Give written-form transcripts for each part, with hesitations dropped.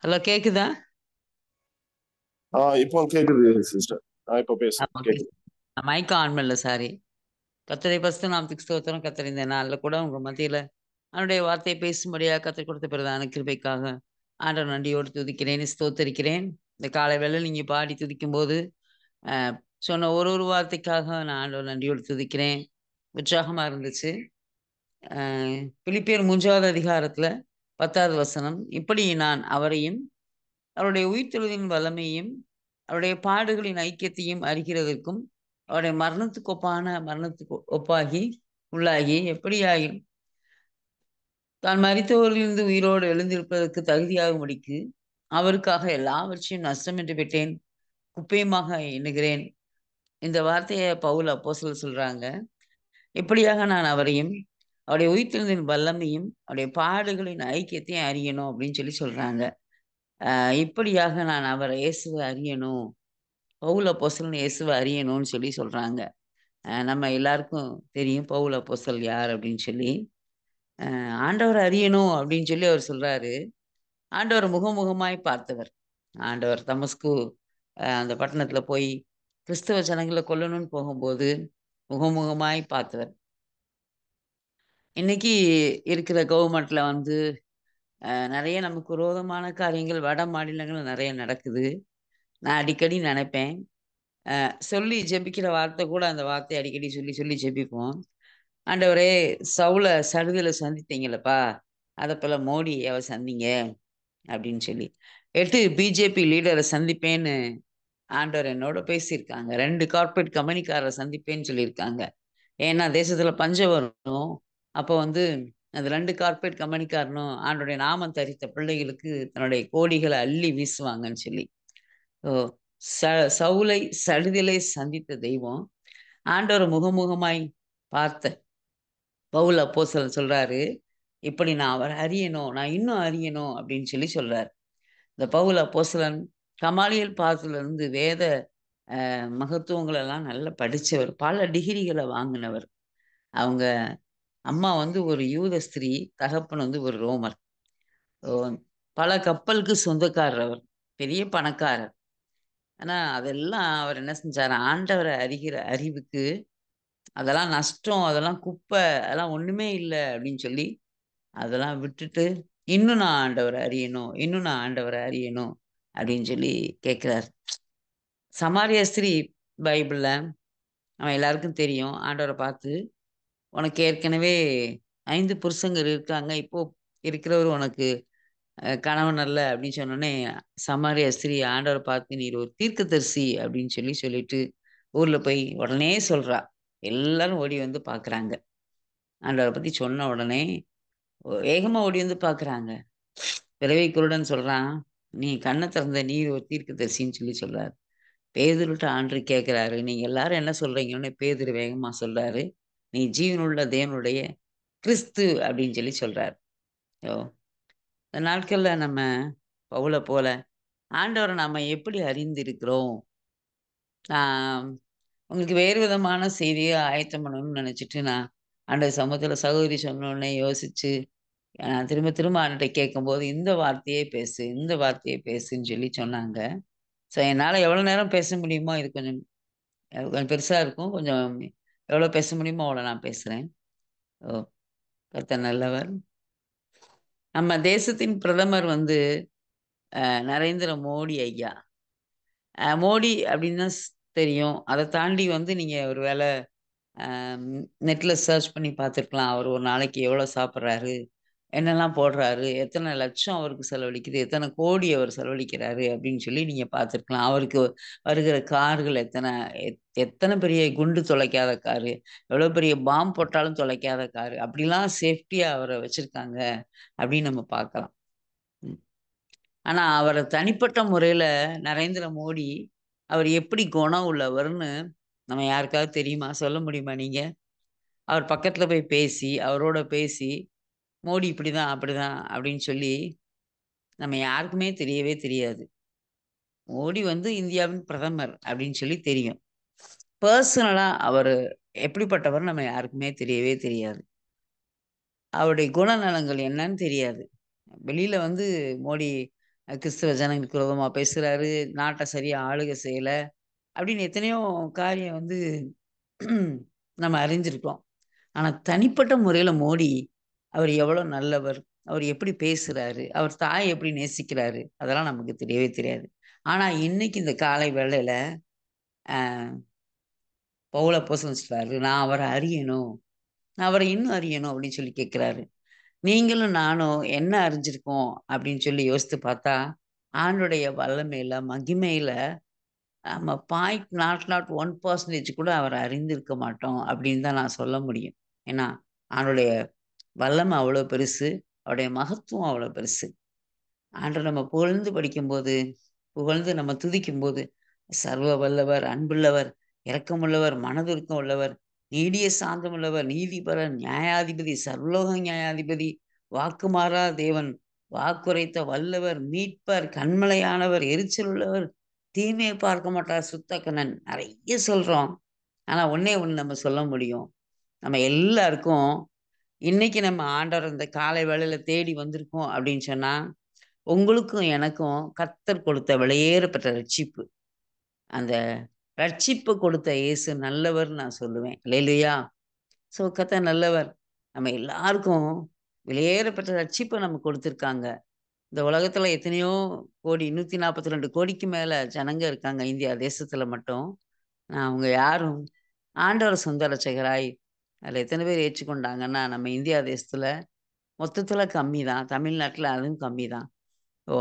Hello கேக்குதா? இப்போ கேக்குது சிஸ்டர். இப்போ பேசுங்க ஓகே. கேக்குது. மைக் ஆன் பண்ணல, சாரி. கர்த்தரை பரிசுத்த நாமத்துக்கு ஸ்தோத்திரம். கர்த்தர் இந்த நாள்ல கூட உங்க மத்தியில அவனுடைய வார்த்தையை பேசும்படியாக கர்த்தர் கொடுத்த பிரதான கிருபைக்காக ஆண்டவர் நன்றியோடு துதிக்கிறேன், ஸ்தோத்தரிக்கிறேன். இந்த காலை வேளையில நீங்க பாடி துதிக்கும் போது அஹ், சொன்ன ஒரு ஒரு வார்த்தைக்காக நான் ஆண்டவர் நன்றியோடு துதிக்கிறேன். உற்சாகமா இருந்துச்சு. பிலிப்பியர் 3வது அதிகாரத்துல 10வது வசனம், இப்படி நான் அவரையும் அவருடைய உயிர்த்தெழுதலின் வல்லமையும் அவருடைய பாடுகளின் ஐக்கியத்தையும் அறிகிறதற்கும் அவருடைய மரணத்துக்கு ஒப்பான மரணத்துக்கு ஒப்பாகி உள்ளாகி எப்படியாகி தான் மரித்தவர்களிலிருந்து உயிரோடு எழுந்திருப்பதற்கு தகுதியாகும்படிக்கு அவருக்காக எல்லாவற்றையும் நஷ்டம் என்று விட்டேன், குப்பையுமாக எண்ணுகிறேன். இந்த வார்த்தையை பவுல் அப்போஸ்தலர் சொல்றாங்க. இப்படியாக நான் அவரையும் அவருடைய உயிர்த்தெழுதலின் வல்லமையும் அவருடைய பாடுகளின் ஐக்கியத்தையும் அறியணும் அப்படின்னு சொல்லி சொல்றாங்க. இப்படியாக நான் அவரை இயேசுவை அறியணும், பவுல் அப்போஸ்தலன் இயேசுவை அறியணும்னு சொல்லி சொல்றாங்க. நம்ம எல்லாருக்கும் தெரியும் பவுல் அப்போஸ்தலன் யார் அப்படின்னு சொல்லி. ஆண்டவர் அறியணும் அப்படின்னு சொல்லி அவர் சொல்றாரு. ஆண்டவர் முகமுகமாய் பார்த்தவர். ஆண்டவர் தமஸ்கு அந்த பட்டணத்துல போய் கிறிஸ்தவ ஜனங்களை கொல்லணும்னு போகும்போது முகமுகமாய் பார்த்தவர். இன்னைக்கு இருக்கிற கவர்மெண்ட்ல வந்து நிறைய நமக்கு விரோதமான காரியங்கள் வட மாநிலங்கள்ல நிறைய நடக்குது. நான் அடிக்கடி நினைப்பேன், சொல்லி ஜெபிக்கிற வார்த்தை கூட அந்த வார்த்தையை அடிக்கடி சொல்லி சொல்லி ஜெபிப்போம். ஆண்டவரே, சவுல சடுதியில சந்தித்தீங்களப்பா, அதை போல மோடியை சந்திங்க அப்படின்னு சொல்லி 8 பிஜேபி லீடரை சந்திப்பேன்னு ஆண்டவர் என்னோட பேசியிருக்காங்க. 2 கார்ப்பரேட் கம்பெனிக்காரரை சந்திப்பேன்னு சொல்லியிருக்காங்க. ஏன்னா தேசத்துல பஞ்சம் வரும். அப்போ வந்து அந்த 2 கார்ப்பரேட் கம்பெனிக்காரனும் ஆண்டோடைய நாமம் தரித்த பிள்ளைகளுக்கு தன்னுடைய கோடிகளை அள்ளி வீசுவாங்கன்னு சொல்லி. ஓ, சவுலை சடுதியிலே சந்தித்த தெய்வம் ஆண்டவர் முகமுகமாய் பார்த்த பவுல் அப்போஸ்தலன் சொல்றாரு, இப்படி நான் அவரை அறியணும், நான் இன்னும் அறியணும் அப்படின்னு சொல்லி சொல்றாரு. இந்த பவுல் அப்போஸ்தலன் கமாலியல் பாதத்துல இருந்து வேத மகத்துவங்கள் எல்லாம் நல்லா படிச்சவர், பல டிகிரிகளை வாங்கினவர். அவங்க அம்மா வந்து ஒரு யூத ஸ்திரீ, தகப்பன் வந்து ஒரு ரோமர். ஓ, பல கப்பலுக்கு சொந்தக்காரர் அவர், பெரிய பணக்காரர். ஆனா அதெல்லாம் அவர் என்ன செஞ்சாரு, ஆண்டவரை அறிகிற அறிவுக்கு அதெல்லாம் நஷ்டம், அதெல்லாம் குப்பை, அதெல்லாம் ஒண்ணுமே இல்லை அப்படின்னு சொல்லி அதெல்லாம் விட்டுட்டு, இன்னும் நான் ஆண்டவரை அறியணும், இன்னும் நான் ஆண்டவரை அறியணும் அப்படின்னு சொல்லி கேட்கிறார். சமாரிய ஸ்திரீ பைபிள்ல அவன் எல்லாருக்கும் தெரியும். ஆண்டவரை பார்த்து, உனக்கு ஏற்கனவே 5 புருஷங்க இருக்காங்க, இப்போ இருக்கிறவர் உனக்கு கணவன் அல்ல அப்படின்னு சொன்னோடனே, சமாரிய ஸ்திரீ ஆண்டவரை பார்த்து, நீர் ஒரு தீர்க்கதரிசி அப்படின்னு சொல்லி சொல்லிட்டு ஊர்ல போய் உடனே சொல்றா. எல்லாரும் ஓடி வந்து பார்க்குறாங்க. ஆண்டவரை பத்தி சொன்ன உடனே வேகமா ஓடி வந்து பார்க்குறாங்க. பிறவி குருடன் சொல்றான், நீ கண்ண திறந்த நீர் ஒரு தீர்க்கதரிசின்னு சொல்லி சொல்றாரு. பேதுருட்ட ஆண்டவர் கேட்கிறாரு, நீங்க எல்லாரும் என்ன சொல்றீங்கன்னு பேதுரு வேகமா சொல்றாரு, நீ ஜீவனுள்ள தேவனுடைய கிறிஸ்து அப்படின்னு சொல்லி சொல்றாரு. யோ, இந்த நாட்கள்ல நம்ம பவுல போல ஆண்டவரை நாம எப்படி அறிந்திருக்கிறோம்? நான் உங்களுக்கு வேறு விதமான செய்தியை ஆயத்தம் பண்ணணும்னு நினைச்சிட்டு நான் ஆண்டவர் சமூகத்துல சகோதரி சொன்ன உடனே யோசிச்சு நான் திரும்ப திரும்ப ஆண்டவர்ட்ட கேட்கும்போது இந்த வார்த்தையே பேசு, இந்த வார்த்தையே பேசுன்னு சொல்லி சொன்னாங்க. ஸோ என்னால் எவ்வளோ நேரம் பேச முடியுமோ, இது கொஞ்சம் கொஞ்சம் பெருசா இருக்கும். கொஞ்சம் எவ்வளோ பேச முடியுமோ அவ்வளோ நான் பேசுறேன். ஓ, கர்த்தர் நல்லவர். நம்ம தேசத்தின் பிரதமர் வந்து நரேந்திர மோடி ஐயா. மோடி அப்படின்னு தான் தெரியும். அதை தாண்டி வந்து நீங்க ஒரு வேளை நெட்ல சர்ச் பண்ணி பார்த்துருக்கலாம். அவர் ஒரு நாளைக்கு எவ்வளோ சாப்பிட்றாரு, என்னெல்லாம் போடுறாரு, எத்தனை லட்சம் அவருக்கு செலவழிக்குது, எத்தனை கோடி அவர் செலவழிக்கிறாரு அப்படின்னு சொல்லி நீங்க பார்த்துருக்கலாம். அவருக்கு வருகிற கார்கள் எத்தனை பெரிய குண்டு தொலைக்காத காரு, எவ்வளோ பெரிய பாம் போட்டாலும் தொலைக்காத காரு, அப்படிலாம் சேஃப்டியா அவரை வச்சிருக்காங்க அப்படின்னு நம்ம பார்க்கலாம். ம். ஆனா அவரை தனிப்பட்ட முறையில நரேந்திர மோடி அவர் எப்படி குணம் உள்ளவர்னு நம்ம யாருக்காவது தெரியுமா? சொல்ல முடியுமா நீங்க? அவர் பக்கத்துல போய் பேசி, அவரோட பேசி, மோடி இப்படிதான், அப்படிதான் அப்படின்னு சொல்லி நம்ம யாருக்குமே தெரியவே தெரியாது. மோடி வந்து இந்தியாவின் பிரதமர் அப்படின்னு சொல்லி தெரியும். பர்சனலா அவரு எப்படிப்பட்டவர் நம்ம யாருக்குமே தெரியவே தெரியாது. அவருடைய குணநலங்கள் என்னன்னு தெரியாது. வெளியில வந்து மோடி கிறிஸ்தவ ஜனங்களுக்கு விரோதமா பேசுறாரு, நாட்ட சரியா ஆளுகை செய்யல, அப்படின்னு எத்தனையோ காரியம் வந்து நம்ம அறிஞ்சிருக்கோம். ஆனா தனிப்பட்ட முறையில மோடி, அவர் எவ்வளோ நல்லவர், அவர் எப்படி பேசுறாரு, அவர் தாய எப்படி நேசிக்கிறாரு, அதெல்லாம் நமக்கு தெரியவே தெரியாது. ஆனா இன்னைக்கு இந்த காலை வேளையில அ பவுல் அப்போஸ்தலன் சொல்றாரு, "நான் அவர அறியணும், நான் அவர இன்னும் அறியணும்" அப்படின்னு சொல்லி கேட்கிறாரு. நீங்களும் நானும் என்ன அறிஞ்சிருக்கோம் அப்படின்னு சொல்லி யோசித்து பார்த்தா, ஆண்டுடைய வல்லமையில, மகிமையில நம்ம 0.001% கூட அவர அறிந்திருக்க மாட்டோம் அப்படின்னு தான் நான் சொல்ல முடியும். ஏன்னா, அவனுடைய வல்லமை அவ்வளோ பெருசு. அவருடைய மகத்துவம் அவ்வளோ பெருசு. ஆண்டவர நம்ம புகழ்ந்து படிக்கும்போது, புகழ்ந்து நம்ம துதிக்கும்போது, சர்வ வல்லவர், அன்புள்ளவர், இரக்கமுள்ளவர், மனதுருக்கம் உள்ளவர், நீடிய சாந்தமுள்ளவர், நீதிபரன், நியாயாதிபதி, சர்வலோக நியாயாதிபதி, வாக்கு மாறா தேவன், வாக்குரைத்த வல்லவர், மீட்பர், கன்மலையானவர், எரிச்சல் உள்ளவர், தீமையை பார்க்க மாட்டார், சுத்தக்கண்ணன். நெறைய சொல்றோம். ஆனா ஒண்ணே ஒண்ணு நம்ம சொல்ல முடியும். நம்ம எல்லாருக்கும் இன்னைக்கு நம்ம ஆண்டவர இந்த காலை வேளையில தேடி வந்திருக்கோம் அப்படின்னு சொன்னா, உங்களுக்கும் எனக்கும் கர்த்தர் கொடுத்த விலையேற பெற்ற ரட்சிப்பு. அந்த ரட்சிப்பு கொடுத்த இயேசு நல்லவர்ன்னு நான் சொல்லுவேன். அல்லேலூயா! ஸோ கர்த்தர் நல்லவர். நம்ம எல்லாருக்கும் விலையேற பெற்ற ரட்சிப்ப நமக்கு கொடுத்துருக்காங்க. இந்த உலகத்துல எத்தனையோ கோடி 142 கோடிக்கு மேல ஜனங்க இருக்காங்க இந்தியா தேசத்துல மட்டும். அவங்க யாரும் ஆண்டவர சொந்த இரட்சகராய் அதுல எத்தன பேர் ஏற்றுக்கொண்டாங்கன்னா, நம்ம இந்தியா தேசத்துல மொத்தத்துல கம்மி தான். தமிழ்நாட்டுல அதுவும் கம்மி தான். ஓ!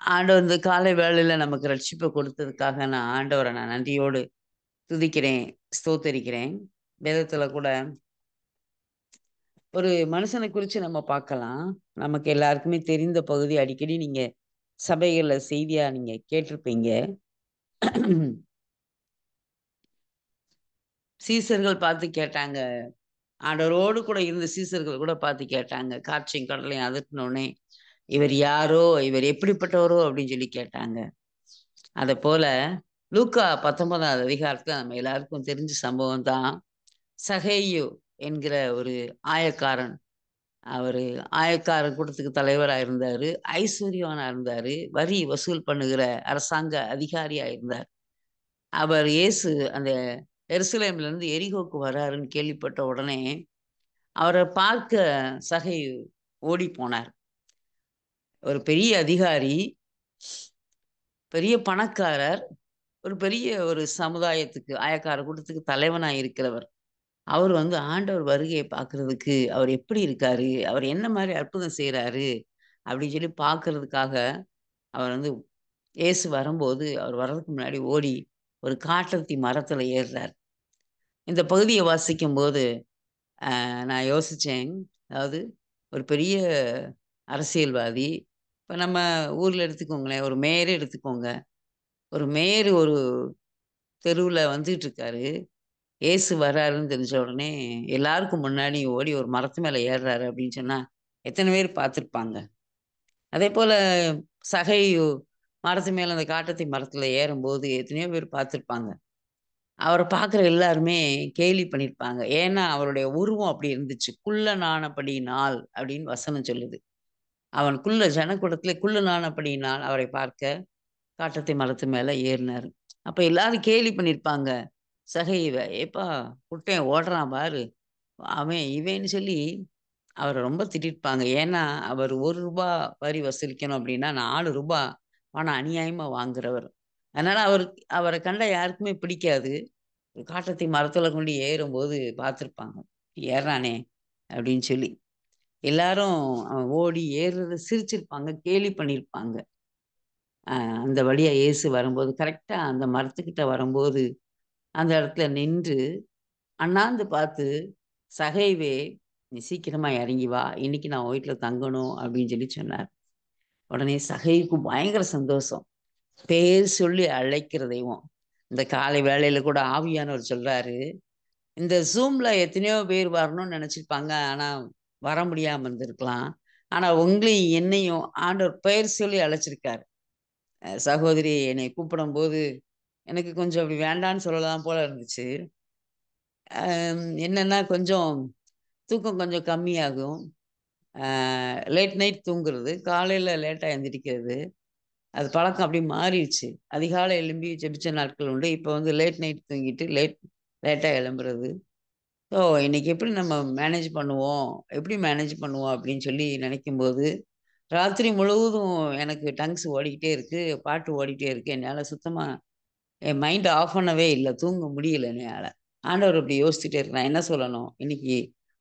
ஆண்டவர் இந்த காலை வேளையில நமக்கு ரட்சிப்ப கொடுத்ததுக்காக நான் ஆண்டவர நன்றியோடு துதிக்கிறேன், ஸ்தோத்தரிக்கிறேன். வேதத்துல கூட ஒரு மனுஷன குறிச்சு நம்ம பார்க்கலாம். நமக்கு எல்லாருக்குமே தெரிந்த பகுதி அடிக்கடி நீங்க சபைகள்ல செய்தியா நீங்க கேட்டிருப்பீங்க. சீசர்கள் பார்த்து கேட்டாங்க. ஆண்டவரோடு கூட இருந்த சீசர்கள் கூட பார்த்து கேட்டாங்க. காற்றையும் கடலையும் அதட்டுனோனே, "இவர் யாரோ? இவர் எப்படிப்பட்டவரோ?" அப்படின்னு சொல்லி கேட்டாங்க. அதப்போல லூக்கா 19வது அதிகாரத்துல நம்ம எல்லாருக்கும் தெரிஞ்ச சம்பவம் தான். சகேயு என்கிற ஒரு ஆயக்காரன். அவரு ஆயக்காரர் கூட்டத்துக்கு தலைவரா இருந்தாரு. ஐஸ்வர்யவானா இருந்தாரு. வரி வசூல் பண்ணுகிற அரசாங்க அதிகாரியா இருந்தார். அவர் இயேசு அந்த எருசலேம்லேருந்து எரிகோக்கு வராருன்னு கேள்விப்பட்ட உடனே, அவர பார்க்க சகேயு ஓடிப்போனார். ஒரு பெரிய அதிகாரி, பெரிய பணக்காரர், ஒரு பெரிய ஒரு சமுதாயத்துக்கு ஆயக்கார கூட்டத்துக்கு தலைவனா இருக்கிறவர். அவர் வந்து ஆண்டவர் வருகைய பார்க்கிறதுக்கு, அவர் எப்படி இருக்காரு? அவர் என்ன மாரி அற்புதம் செய்றாரு? அப்படின்னு சொல்லி பார்க்கறதுக்காக, அவர் வந்து இயேசு வரும்போது, அவர் வர்றதுக்கு முன்னாடி ஓடி, ஒரு காட்டத்தி மரத்தில ஏறுறார். இந்த பகுதிய வாசிக்கும்போது, நான் யோசிச்சேன். அதாவது ஒரு பெரிய அரசியல்வாதி, இப்ப நம்ம ஊர்ல எடுத்துக்கோங்களேன், ஒரு மேயரே எடுத்துக்கோங்க. ஒரு மேயர் ஒரு தெருவுல வந்துட்டுருக்காரு. இயேசு வர்றாருன்னு தெரிஞ்ச உடனே, எல்லாருக்கும் முன்னாடி ஓடி ஒரு மரத்து மேல ஏறுறாரு அப்படின்னு சொன்னா, எத்தன பேர் பார்த்துருப்பாங்க? அதேபோல சகையு மரத்து மேல அந்த காட்டத்தி மரத்துல ஏறும்போது, எத்தனையோ பேர் பார்த்துருப்பாங்க. அவர பார்க்குற எல்லாருமே கேலி பண்ணியிருப்பாங்க. ஏன்னா, அவருடைய உருவம் அப்படி இருந்துச்சு. "குள்ளனானபடியினால்" அப்படின்னு வசனம் சொல்லுது. அவன் ஜனக்கூட்டத்திலே குள்ளனானபடியினால் அவரை பார்க்க காட்டத்தி மரத்து மேல ஏறினாரு. அப்ப எல்லாரும் கேலி பண்ணியிருப்பாங்க. சகையுவ, "ஏப்பா குட்டன் ஓடுறான் பாரு." அவன் இவன்னு சொல்லி அவர ரொம்ப திட்டியிருப்பாங்க. ஏன்னா, அவர் ரூ. 1 வரி வசூலிக்கணும் அப்டின்னா, ரூ. 4 பணம் அநியாயமா வாங்குறவர். அதனால அவர கண்டா யாருக்குமே பிடிக்காது. காட்டத்தி மரத்துல கொண்டு ஏறும்போது பார்த்துருப்பாங்க. "ஏர்றானே" அப்டின்னு சொல்லி. எல்லாரும் அவன் ஓடி ஏறுறத சிரிச்சிருப்பாங்க, கேலி பண்ணியிருப்பாங்க. அ அந்த வழியா இயேசு வரும்போது, கரெக்ட்டா அந்த மரத்துக்கிட்ட வரும்போது, அந்த இடத்துல நின்று அண்ணாந்து பார்த்து, "சகைவே, நீ சீக்கிரமா இறங்கி வா. இன்னைக்கு நான் உன் வீட்ல தங்கணும்." அப்படின்னு சொல்லி சொன்னார். உடனே சகைவுக்கு பயங்கர சந்தோஷம். பேர் சொல்லி அழைக்கிற தெய்வம். இந்த காலை வேளையில கூட ஆவியானவர் சொல்றாரு, இந்த Zoomல எத்தனையோ பேர் வரணும்னு நெனச்சிருப்பாங்க. ஆனா, வர முடியாம இருந்திருக்கலாம். ஆனா, உங்களையும் என்னையும் ஆண்டவர் பெயர் சொல்லி அழைச்சிருக்காரு. சகோதரி என்னைய கூப்பிடும்போது, எனக்கு கொஞ்சம் அப்படி வேண்டான்னு சொல்லலாம் போல இருந்துச்சு. என்னன்னா கொஞ்சம் தூக்கம் கொஞ்சம் கம்மியாகும். லேட் நைட் தூங்குறது. காலையில லேட்டா எந்திரிக்கிறது. அது பழக்கம் அப்படியே மாறிடுச்சு. அதிகாலை எழும்பி ஜெபிச்ச நாட்கள் உண்டு. இப்போ வந்து லேட் நைட் தூங்கிட்டு லேட்டா எழும்புறது. ஸோ இன்னைக்கு எப்படி நம்ம மேனேஜ் பண்ணுவோம்? எப்படி மேனேஜ் பண்ணுவோம் அப்படின்னு சொல்லி நினைக்கும்போது, ராத்திரி முழுவதும் எனக்கு டங்ஸ் ஓடிக்கிட்டே இருக்கு. பாட்டு ஓடிட்டே இருக்கு. என்னால சுத்தமா என் மைண்ட் ஆஃப் பண்ணவே இல்ல. தூங்க முடியல என்னால. ஆண்டவர் இப்படி யோசிச்சுட்டே இருக்கு. நான் என்ன சொல்லணும்? இன்னைக்கு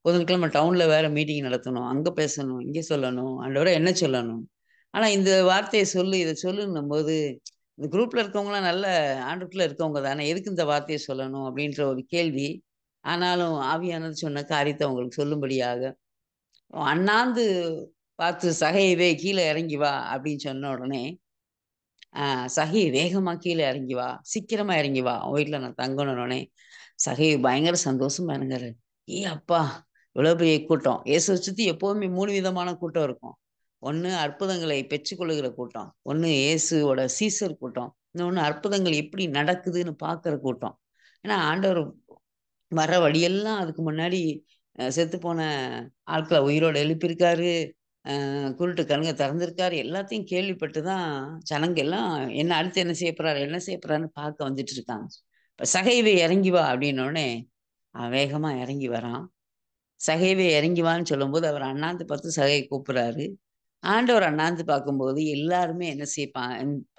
புதன்கிழமை டவுன்ல வேற மீட்டிங் நடத்தணும். அங்க பேசணும், இங்க சொல்லணும். ஆண்டவரே என்ன சொல்லணும்? ஆனா இந்த வார்த்தைய சொல்லு, இத சொல்லுன்னும்போது, இந்த குரூப்ல இருக்கவங்கலாம் நல்ல ஆண்டவருக்குள்ள இருக்கவங்க தானே. எதுக்கு இந்த வார்த்தைய சொல்லணும்? அப்படின்ற ஒரு கேள்வி. ஆனாலும் ஆவியானவர் சொன்ன காரியத்த உங்களுக்கு சொல்லும்படியாக, அண்ணாந்து பார்த்து "சகையவே கீழ இறங்கி வா" அப்படின்னு சொன்ன உடனே "சகி வேகமா கீழ இறங்கி வா. சீக்கிரமா இறங்கி வா. உன் வீட்ல நான் தங்கணும்னோனே" சகி பயங்கர சந்தோஷமா இறங்குறாரு. அப்பா! இவ்வளோ பெரிய கூட்டம். இயேசுவ சுத்தி எப்பவுமே 3 விதமான கூட்டம் இருக்கும். ஒண்ணு அற்புதங்களை பெற்றுக்கொள்ளுகிற கூட்டம். ஒண்ணு இயேசுவோட சீசர் கூட்டம். இன்னொன்னு அற்புதங்கள் எப்படி நடக்குதுன்னு பார்க்குற கூட்டம். ஏன்னா ஆண்டவர் வர்ற வழியெல்லாம் அதுக்கு முன்னாடி செத்துப்போன ஆட்கள உயிரோட எழுப்பியிருக்காரு. குருட்டு கண்க திறந்திருக்காரு. எல்லாத்தையும் கேள்விப்பட்டு தான் ஜனங்க எல்லாம் அடுத்து என்ன செய்ய போறாரு? என்ன செய்ய போறாருன்னு பார்க்க வந்துட்டு இருக்காங்க. இப்ப "சகைவே இறங்கி வா" அப்படின்னோனே, அவன் வேகமா இறங்கி வரான். "சகைவே இறங்கி வான்னு" சொல்லும்போது, அவர் அண்ணாந்து பார்த்து சகைய கூப்பிடுறாரு. ஆண்டவர் அண்ணாந்து பார்க்கும்போது, எல்லாருமே என்ன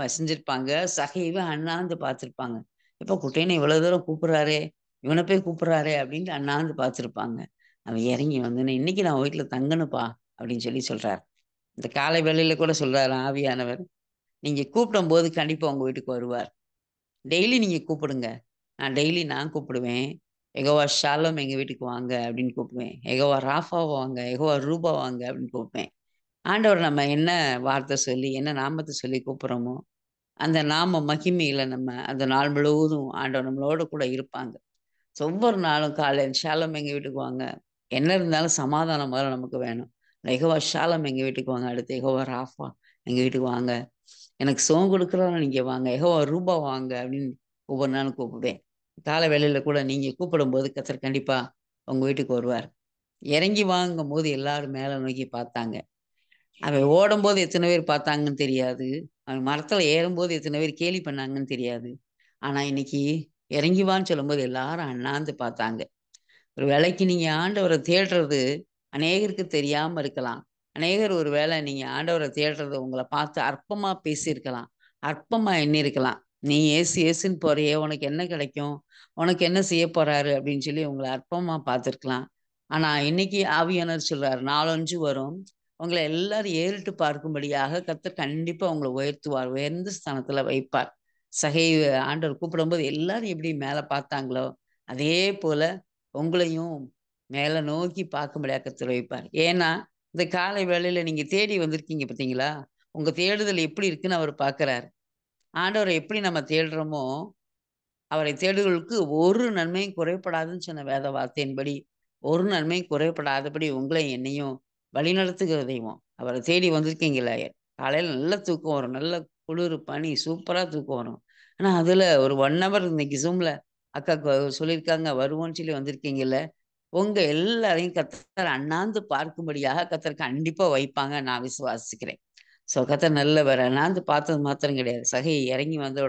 செஞ்சிருப்பாங்க, சகைவ அண்ணாந்து பார்த்திருப்பாங்க. "எப்பா குட்டையனை இவ்வளோ தூரம் கூப்பிடுறாரே, இவன போய் கூப்பிடுறாரே" அப்படின்ட்டு அண்ணாந்து பார்த்திருப்பாங்க. அவன் இறங்கி வந்தோனே, "இன்னைக்கு நான் உன் வீட்ல தங்கணும்ப்பா" அப்படின்னு சொல்றாரு. இந்த காலை வேளையில கூட சொல்றாரு ஆவியானவர். நீங்க கூப்பிடும்போது கண்டிப்பா உங்க வீட்டுக்கு வருவார். டெய்லி நீங்க கூப்பிடுங்க. நான் கூப்பிடுவேன். "யெகோவா ஷாலோம் எங்க வீட்டுக்கு வாங்க" அப்படின்னு கூப்பிடுவேன். "யெகோவா ராஃபா வாங்க, யெகோவா ரூபா வாங்க" அப்படின்னு கூப்பிடுவேன். ஆண்டவர் நம்ம என்ன வார்த்தை சொல்லி, என்ன நாமத்த சொல்லி கூப்பிடுறோமோ, அந்த நாம மகிமையில நம்ம அந்த நாள் முழுவதும் ஆண்டவர் நம்மளோட கூட இருப்பாங்க. ஒவ்வொரு நாளும் காலையில ஷாሎም எங்க வீட்டுக்கு வாங்க. என்ன இருந்தாலும் சமாதானம் முதல்ல நமக்கு வேணும். யெகோவா ஷாሎም எங்க வீட்டுக்கு வாங்க. அடுத்து யெகோவா ராஃபா எங்க வீட்டுக்கு வாங்க. எனக்கு சுகம் கொடுக்கிறவரு நீங்க வாங்க. யெகோவா ரூபா வாங்க அப்படின்னு ஒவ்வொரு நாளும் கூப்பிடுவேன். காலை வேளையில கூட நீங்க கூப்பிடும்போது கர்த்தர் கண்டிப்பா உங்க வீட்டுக்கு வருவார். இறங்கி வாங்கும்போது எல்லாரும் மேல நோக்கி பார்த்தாங்க. அவன் ஓடும்போது எத்தன பேர் பார்த்தாங்கன்னு தெரியாது. அவன் மரத்துல ஏறும்போது எத்தன பேர் கேலி பண்ணாங்கன்னு தெரியாது. ஆனா இன்னைக்கு இறங்கி வான்னு சொல்லும்போது எல்லாரும் அண்ணாந்து பார்த்தாங்க. ஒரு வேளைக்கு நீங்க ஆண்டவர தேடுறது அநேகருக்கு தெரியாம இருக்கலாம். அநேகர் ஒரு வேளை நீங்க ஆண்டவர தேடுறது உங்கள பார்த்து அற்பமா பேசியிருக்கலாம். அற்பமா எண்ணியிருக்கலாம். "நீ ஏசு ஏசுன்னு போறியே! உனக்கு என்ன கிடைக்கும்? உனக்கு என்ன செய்ய போறாரு?" அப்படின்னு சொல்லி உங்கள அற்பமா பார்த்துருக்கலாம். ஆனா இன்னைக்கு ஆவியானவர் சொல்றாரு, நாளொன்று வரும். உங்கள எல்லாரும் ஏறிட்டு பார்க்கும்படியாக கர்த்தர் கண்டிப்பா உங்கள உயர்த்துவார். உயர்ந்த ஸ்தானத்துல வைப்பார். ஆண்டவர் கூப்பிடும்போது எல்லாரும் எப்படி மேல பார்த்தாங்களோ, அதே போல உங்களையும் மேல நோக்கி பார்க்கும்படியா கர்த்தர் வைப்பார். ஏன்னா, இந்த காலை வேளையில நீங்க தேடி வந்திருக்கீங்க பார்த்தீங்களா? உங்க தேடுதல் எப்படி இருக்குன்னு அவரு பார்க்குறாரு. ஆண்டவர எப்படி நம்ம தேடுறோமோ, அவரை தேடுகிறவர்களுக்கு ஒரு நன்மையும் குறைபடாதுன்னு சொன்ன வேத வார்த்தையின்படி, ஒரு நன்மையும் குறைபடாதபடி உங்களையும் என்னையும் வழிநடத்துகிற தெய்வம். அவர தேடி வந்திருக்கீங்களே, காலையில நல்ல தூக்கம் வரும். நல்ல குளிரு, பனி சூப்பரா தூக்கம் வரும். ஆனா, அதுல ஒரு 1 ஹவர் இன்னைக்கு Zoomல அக்கா சொல்லியிருக்காங்க வருவோம்ன்னு சொல்லி வந்திருக்கீங்கல்ல, உங்க எல்லாரையும் கர்த்தர் அண்ணாந்து பார்க்கும்படியாக கர்த்தர் கண்டிப்பா வைப்பாங்க நான் விசுவாசிக்கிறேன். கர்த்தர் நல்லவர். அண்ணாந்து பார்த்தது மாத்திரம் கிடையாது. இறங்கி வந்த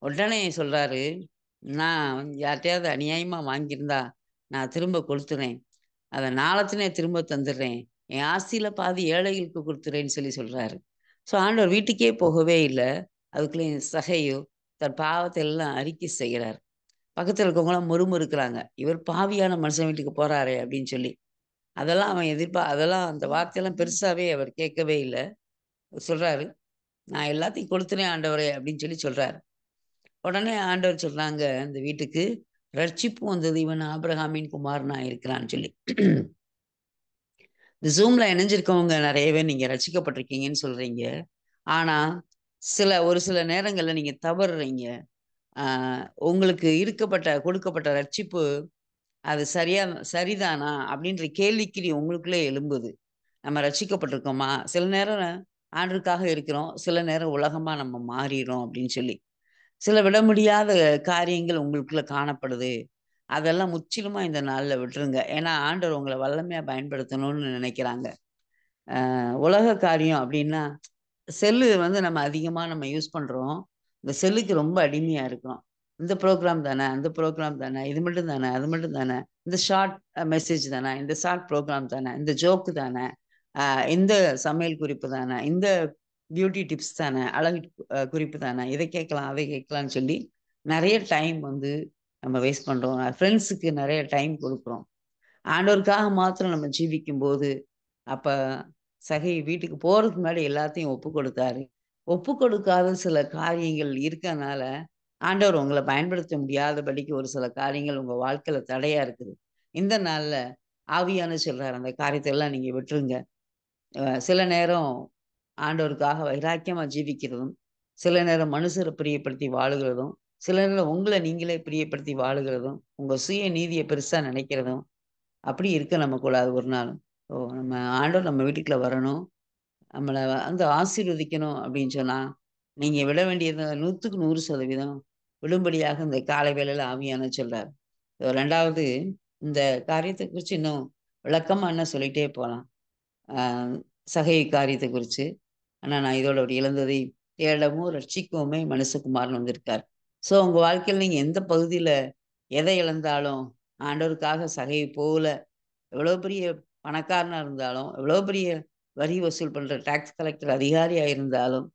உடனே சொல்றாரு, "நான் யார்ட்டயாவது அநியாயமா வாங்கியிருந்தா, நான் திரும்ப குடுத்துறேன். அத நாளத்தனே திரும்ப தந்துடுறேன். என் ஆஸ்தியில பாதி ஏழைகளுக்கு குடுத்துறேன்னு" சொல்றாரு. ஆண்டவர் வீட்டுக்கே போகவே இல்ல. அதுக்குள்ளயும் சகையு தன் பாவத்தை எல்லாம் அறிக்கை செய்கிறார். பக்கத்துல இருக்கவங்கலாம் முறுமுறுக்குறாங்க. "இவர் பாவியான மனுஷன் வீட்டுக்கு போறாரே!" அப்படின்னு சொல்லி. அதெல்லாம் அந்த வார்த்தையெல்லாம் பெருசாவே அவர் கேட்கவே இல்ல. சொல்றாரு, "நான் எல்லாத்தையும் கொடுத்துட்டேன் ஆண்டவரே" அப்படின்னு சொல்றாரு. உடனே ஆண்டவர் சொல்றாங்க அந்த வீட்டுக்கு, "ரட்சிப்பு வந்தது இவன் ஆபிரகாமின் குமாரனா இருக்கிறான்னு" சொல்லி. இந்த Zoomல இணைஞ்சிருக்கவங்க நெறைய பேர் நீங்க ரட்சிக்கப்பட்டிருக்கீங்கன்னு சொல்றீங்க. ஆனா, ஒரு சில நேரங்கள்ல நீங்க தவறுறீங்க. ஆ உங்களுக்கு கொடுக்கப்பட்ட ரட்சிப்பு அது சரிதானா? அப்படின்ற கேள்விக்குறி உங்களுக்குள்ளே எழும்புது. நம்ம ரட்சிக்கப்பட்டிருக்கோமா? சில நேரம் ஆண்டவருக்காக இருக்கிறோம். சில நேரம் உலகமா நம்ம மாறிர்றோம் அப்படின்னு சொல்லி. சில விட முடியாத காரியங்கள் உங்களுக்குள்ள காணப்படுது. அதெல்லாம் முற்றிலுமா இந்த நாள்ல விட்டுருங்க. ஏன்னா, ஆண்டவர் உங்கள வல்லமையா பயன்படுத்தணும்னு நினைக்கிறாங்க. உலக காரியம் அப்டின்னா, செல்லு வந்து நம்ம அதிகமா யூஸ் பண்றோம். இந்த செல்லுக்கு ரொம்ப அடிமையா இருக்கிறோம். இந்த ப்ரோகிராம் தானே, அந்த ப்ரோகிராம் தானே, இது மட்டும் தானே, அது மட்டும் தானே, இந்த ஷார்ட் மெசேஜ் தானே, இந்த ஷார்ட் ப்ரோகிராம் தானே, இந்த ஜோக் தானே, அ இந்த சமையல் குறிப்பு தானே, இந்த பியூட்டி டிப்ஸ் தானே, அழகு குறிப்பு தானே, இத கேட்கலாம், அதை கேட்கலான்னு சொல்லி நெறைய டைம் நம்ம வேஸ்ட் பண்றோம். ஃப்ரெண்ட்ஸுக்கு நெறைய டைம் குடுக்குறோம். ஆண்டவருக்காக மாத்திரம் நம்ம ஜீவிக்கும்போது, அப்ப சகை வீட்டுக்கு போறதுக்கு முன்னாடி எல்லாத்தையும் ஒப்புக் கொடுத்தாரு. ஒப்புக் கொடுக்காத சில காரியங்கள் இருக்கனால, ஆண்டவர் உங்கள பயன்படுத்த முடியாதபடிக்கு ஒரு சில காரியங்கள் உங்க வாழ்க்கையில தடையா இருக்குது. இந்த நாள்ல ஆவியானவர் சொல்றாரு, அந்த காரியத்த எல்லாம் நீங்க விட்டுருங்க. சில நேரம் ஆண்டவருக்காக வைராக்கியமா ஜீவிக்கிறதும், சில நேரம் மனுஷர பிரியப்படுத்தி வாழுகிறதும், சில நேரம் உங்கள நீங்களே பிரியப்படுத்தி வாழுகிறதும், உங்க சுய நீதிய பெருசா நினைக்கிறதும், அப்படி இருக்க நம்ம கூடாது ஒரு நாளும். நம்ம ஆண்டவர் நம்ம வீட்டுக்குள்ள வரணும். நம்மள ஆசீர்வதிக்கணும் அப்படின்னு சொன்னா, நீங்க விட வேண்டியது 100க்கு 100% விடும்படியாக இந்த காலை வேளையில ஆவியானவர் சொல்றார். 2வது இந்த காரியத்த குறிச்சு இன்னும் விளக்கமா இன்னும் சொல்லிட்டே போலாம். அ சகை காரியத்த குறிச்சு. ஆனா நான் இதோட ஒரு இழந்ததை தேடவும், ரட்சிக்கவுமே மனுஷகுமாரன் வந்திருக்கார். உங்க வாழ்க்கையில நீங்க எந்த பகுதியில எதை இழந்தாலும், ஆண்டவருக்காக சகையை போல எவ்வளோ பெரிய பணக்காரனா இருந்தாலும், எவ்வளோ பெரிய வரி வசூல் பண்ற டாக்ஸ் கலெக்டர் அதிகாரியா இருந்தாலும்,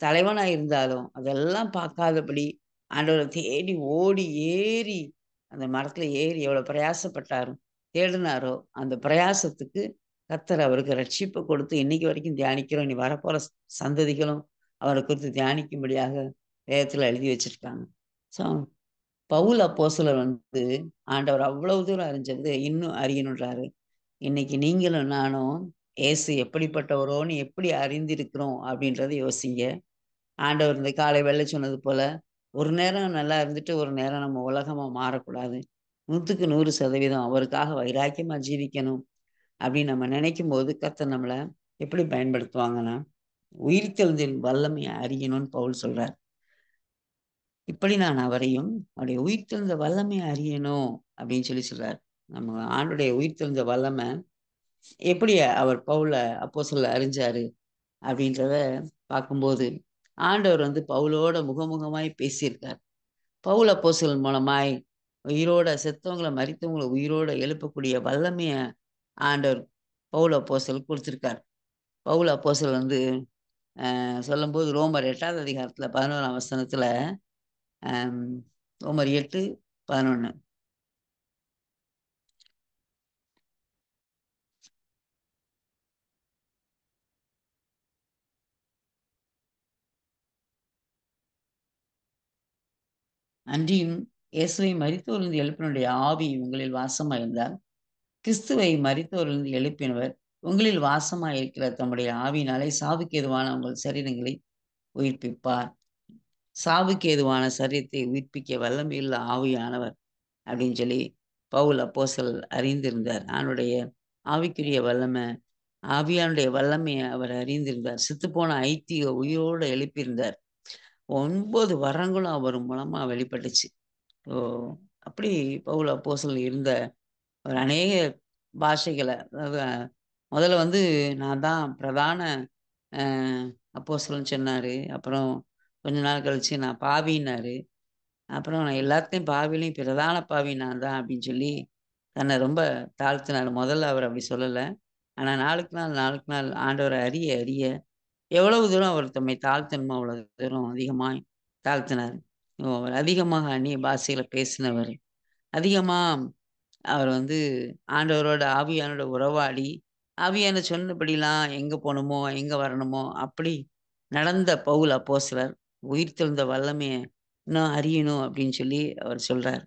தலைவனா இருந்தாலும், அதெல்லாம் பார்க்காதபடி ஆண்டவர தேடி ஓடி ஏறி, அந்த மரத்துல ஏறி எவ்வளோ பிரயாசப்பட்டாரோ, தேடினாரோ, அந்த பிரயாசத்துக்கு கர்த்தர் அவருக்கு ரட்சிப்ப கொடுத்து இன்னைக்கு வரைக்கும் தியானிக்கிறோம். இனி வரப்போற சந்ததிகளும் அவர குறித்து தியானிக்கும்படியாக வேதத்துல எழுதி வச்சிருக்காங்க. ஸோ பவுல் அப்போஸ்தலர் ஆண்டவர் அவ்வளவு தூரம் அறிஞ்சது இன்னும் அறியணுன்றாரு. இன்னைக்கு நீங்களும் நானும் இயேசு எப்படிப்பட்டவரோன்னு எப்படி அறிந்திருக்கிறோம் அப்படின்றத யோசிங்க. ஆண்டவர் இந்த காலை வேளைல சொன்னது போல, ஒரு நேரம் நல்லா இருந்துட்டு, ஒரு நேரம் நம்ம உலகமா மாறக்கூடாது. 100க்கு 100% அவருக்காக வைராக்கியமா ஜீவிக்கணும் அப்படின்னு நம்ம நினைக்கும்போது, கர்த்தர் நம்மள எப்படி பயன்படுத்துவாங்கன்னா, உயிர்த்தெழுதலின் வல்லமைய அறியணும்னு பவுல் சொல்றார். இப்படி நான் அவரையும், அவருடைய உயிர்த்தெழுந்த வல்லமைய அறியணும் அப்படின்னு சொல்றார். நம்ம ஆண்டுடைய உயிர்த்தெழுந்த வல்லம எப்படி அவர் பவுல அப்போஸ்தலர் அறிஞ்சாரு அப்படின்றத பார்க்கும்போது, ஆண்டவர் பவுலோட முகமுகமாய் பேசியிருக்கார். பவுல் அப்போஸ்தலன் மூலமாய் உயிரோட செத்தவங்கள, மரித்தவங்கள உயிரோட எழுப்பக்கூடிய வல்லமைய ஆண்டவர் பவுல் அப்போஸ்தலருக்கு குடுத்திருக்கார். பவுல் அப்போஸ்தலர் சொல்லும்போது ரோமர் 8வது அதிகாரத்துல 11ஆம் வசனத்துல, அம் ரோமர் 8:11 அன்றியும் இயேசுவை மரித்தோரிலிருந்து எழுப்பினுடைய ஆவி உங்களில் வாசமாயிருந்தால், கிறிஸ்துவை மரித்தோரிலிருந்து எழுப்பினவர் உங்களில் வாசமாயிருக்கிற தம்முடைய ஆவியினாலே சாவுக்கு ஏதுவான உங்கள் சரீரங்களை உயிர்ப்பிப்பார். சாவுக்கு ஏதுவான சரீரத்தை உயிர்ப்பிக்க வல்லமையுள்ள ஆவியானவர் அப்படின்னு சொல்லி பவுல் அப்போஸ்தலர் அறிந்திருந்தார். அவனுடைய ஆவிக்குரிய வல்லமை, ஆவியானுடைய வல்லமைய அவர் அறிந்திருந்தார். செத்துப்போன ஐத்திய உயிரோடு எழுப்பியிருந்தார். 9 வரங்களும் அவர் மூலமா வெளிப்பட்டுச்சு. ஓ! அப்படி பவுல் அப்போஸ்தலன் இருந்த ஒரு அநேக பாஷைகள அதாவது முதல்ல நான் தான் பிரதான அ அப்போஸ்தலன்னு சொன்னாரு. அப்புறம் கொஞ்ச நாள் கழிச்சு நான் பாவின்னாரு. அப்புறம் நான் எல்லாத்துலயும் பாவியிலயும் பிரதான பாவி நான் தான் அப்படின்னு சொல்லி தன்னை ரொம்ப தாழ்த்தினாரு. முதல்ல அவர் அப்படி சொல்லல. ஆனா நாளுக்கு நாள், நாளுக்கு நாள் ஆண்டவர அறிய அறிய எவ்வளவு தூரம் அவர் தம்மை தாழ்த்தணுமோ அவ்வளவு தூரம் அதிகமாய் தாழ்த்தினார். அவர் அதிகமாக அந்நிய பாஷையில பேசினவர். அதிகமா அவர் ஆண்டவரோட ஆவியானோட உறவாடி, ஆவியானவர் சொன்னபடிலாம் எங்க போணுமோ, எங்க வரணுமோ, அப்படி நடந்த பவுல் அப்போஸ்தலர், உயிர்த்தெழுந்த வல்லமைய இன்னும் அறியணும் அப்படின்னு சொல்லி அவர் சொல்றார்.